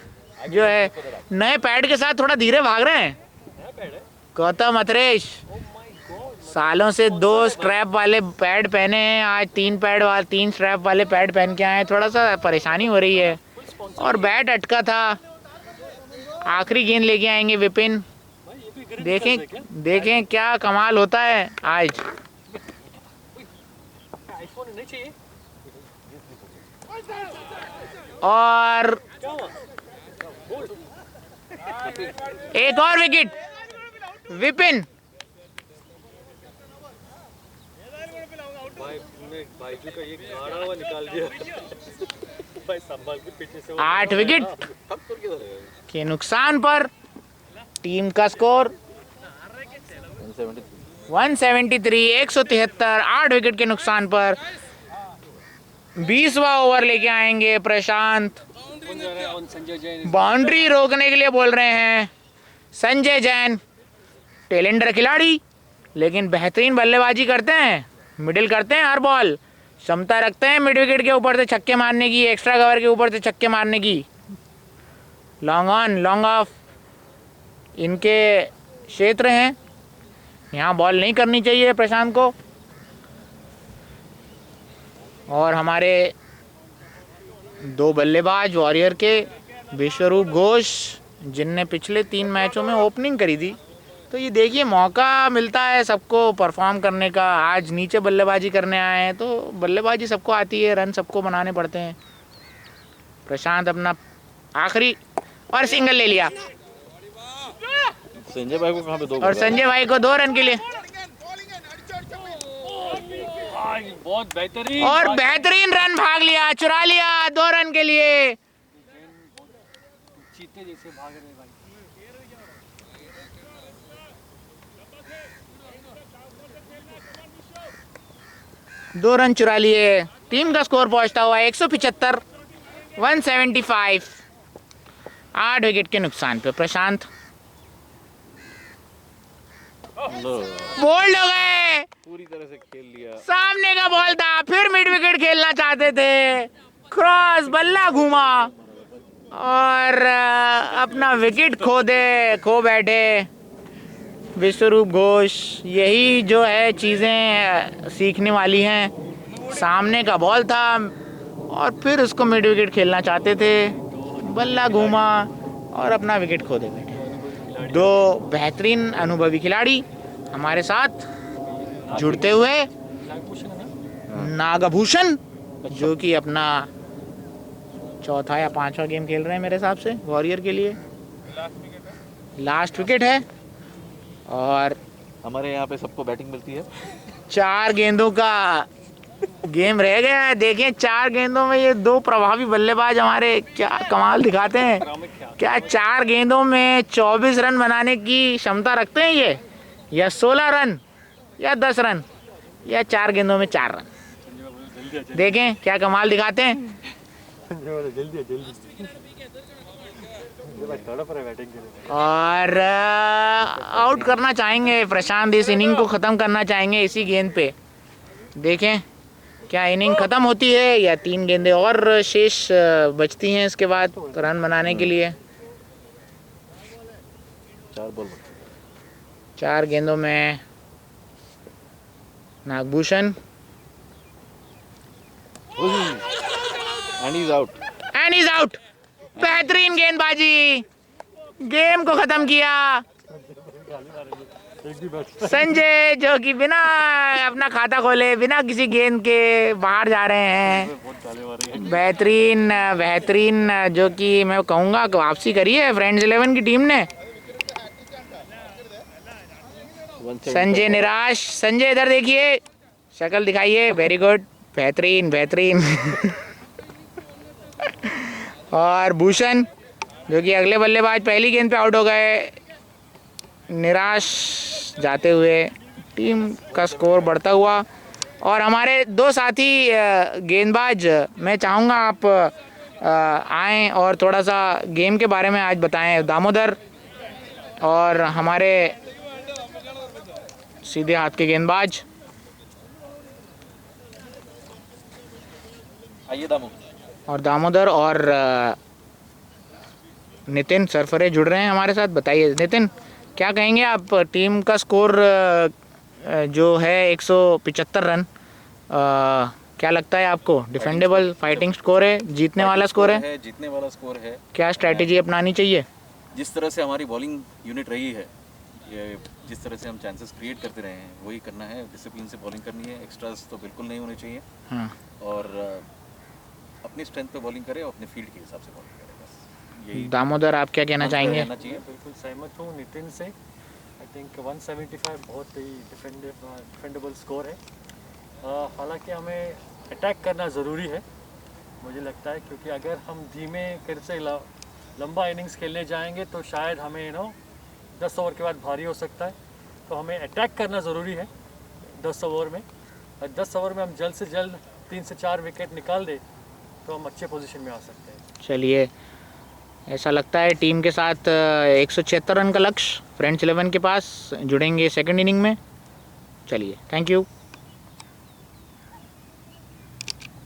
जो है नए पैड के साथ थोड़ा धीरे भाग रहे हैं गौतम अथरेश। सालों से 2 स्ट्रैप वाले पैड पहने हैं, आज 3 स्ट्रैप वाले पैड पहन के आए हैं। थोड़ा सा परेशानी हो रही है और बैट अटका था। आखिरी गेंद लेके आएंगे विपिन। देखें क्या कमाल होता है आज। और एक और विकेट विपिन। बाइजू का ये गाड़ा हुआ निकाल दिया भाई, संभाल के पीछे से। 8 विकेट के नुकसान पर टीम का स्कोर 173, 173। 8 विकेट के नुकसान पर 20वां ओवर लेके आएंगे प्रशांत। संजय जैन बाउंड्री रोकने के लिए बोल रहे हैं संजय जैन। टैलेंटर खिलाड़ी लेकिन बेहतरीन बल्लेबाजी करते हैं, मिडिल करते हैं हर बॉल, क्षमता रखते हैं मिड विकेट के ऊपर से छक्के मारने की, एक्स्ट्रा कवर के ऊपर से छक्के मारने की। लॉन्ग ऑन लॉन्ग ऑफ इनके क्षेत्र हैं। यहाँ बॉल नहीं करनी चाहिए प्रशांत को। और हमारे दो बल्लेबाज वॉरियर के, विश्वरूप घोष, जिनने पिछले 3 मैचों में ओपनिंग करी थी। तो ये देखिए मौका मिलता है सबको परफॉर्म करने का। आज नीचे बल्लेबाजी करने आए हैं तो बल्लेबाजी सबको आती है, रन सबको बनाने पड़ते हैं। प्रशांत अपना आखिरी और सिंगल ले लिया। संजय भाई को कहाँ पे 2 और संजय भाई को 2 रन के लिए। बहुत बेहतरीन और बेहतरीन रन भाग लिया, चुरा लिया 2 रन के लिए। चीते जैसे भाग रहे भाई। 2 रन चुरा लिए। टीम का स्कोर पहुंचता हुआ 175, 175। 8 विकेट के नुकसान पे प्रशांत बोल्ड हो गए। पूरी तरह से खेल लिया। सामने का बॉल था, फिर मिड विकेट खेलना चाहते थे। क्रॉस बल्ला घूमा और अपना विकेट खो बैठे विश्वरूप घोष। यही जो है चीज़ें सीखने वाली हैं। सामने का बॉल था और फिर उसको मिड विकेट खेलना चाहते थे, बल्ला घूमा और अपना विकेट खो दे बैठे। 2 बेहतरीन अनुभवी खिलाड़ी हमारे साथ जुड़ते हुए। नागभूषण जो कि अपना 4था या 5वां गेम खेल रहे हैं मेरे हिसाब से वॉरियर के लिए। लास्ट विकेट है और हमारे यहाँ पे सबको बैटिंग मिलती है। 4 गेंदों का गेम रह गया है। देखें 4 गेंदों में ये 2 प्रभावी बल्लेबाज हमारे क्या कमाल दिखाते हैं। क्या 4 गेंदों में 24 रन बनाने की क्षमता रखते हैं ये, या 16 रन या 10 रन, या 4 गेंदों में 4 रन। देखें क्या कमाल दिखाते हैं। और आउट करना चाहेंगे प्रशांत। इस इनिंग को ख़त्म करना चाहेंगे इसी गेंद पे। देखें क्या इनिंग ख़त्म होती है या 3 गेंदें और शेष बचती हैं इसके बाद रन बनाने के लिए। 4 गेंदों में नागभूषण एंड इज आउट। बेहतरीन गेंदबाजी, गेम को खत्म किया। संजय जो कि बिना अपना खाता खोले, बिना किसी गेंद के बाहर जा रहे हैं। बेहतरीन जो कि मैं कहूँगा कि वापसी करी है फ्रेंड्स 11 की टीम ने। संजय निराश। संजय इधर देखिए, शक्ल दिखाइए। वेरी गुड, बेहतरीन। और भूषण जो कि अगले बल्लेबाज पहली गेंद पे आउट हो गए, निराश जाते हुए। टीम का स्कोर बढ़ता हुआ। और हमारे 2 साथी गेंदबाज, मैं चाहूँगा आप आएँ और थोड़ा सा गेम के बारे में आज बताएं। दामोदर और हमारे सीधे हाथ के गेंदबाज। आइए दामोदर और नितिन सरफरे जुड़ रहे हैं हमारे साथ। बताइए नितिन, क्या कहेंगे आप? टीम का स्कोर जो है 175 रन, क्या लगता है आपको? डिफेंडेबल फाइटिंग स्कोर है, जीतने वाला स्कोर है? जीतने वाला स्कोर है। क्या स्ट्रैटेजी अपनानी चाहिए? जिस तरह से हमारी बॉलिंग यूनिट रही है, ये जिस तरह से हम चांसेस क्रिएट करते रहे हैं वही करना है। डिसिप्लिन से बॉलिंग करनी है, एक्स्ट्रास तो बिल्कुल नहीं होने चाहिए। हाँ। और अपनी स्ट्रेंथ पे बॉलिंग करें और अपने फील्ड के हिसाब से बॉलिंग करें, बस यही। दामोदर आप क्या कहना चाहेंगे? बिल्कुल सहमत हूँ नितिन से। आई थिंक 175 बहुत ही डिफेंडेबल स्कोर है। हालांकि हमें अटैक करना ज़रूरी है मुझे लगता है, क्योंकि अगर हम धीमे कर से लंबा इनिंग्स खेलने जाएंगे तो शायद हमें 10 ओवर के बाद भारी हो सकता है। तो हमें अटैक करना ज़रूरी है 10 ओवर में। और 10 ओवर में हम जल्द से जल्द 3 से 4 विकेट निकाल दे तो हम अच्छे पोजीशन में आ सकते हैं। चलिए, ऐसा लगता है टीम के साथ 176 रन का लक्ष्य फ्रेंड्स 11 के पास जुड़ेंगे सेकंड इनिंग में। चलिए, थैंक यू।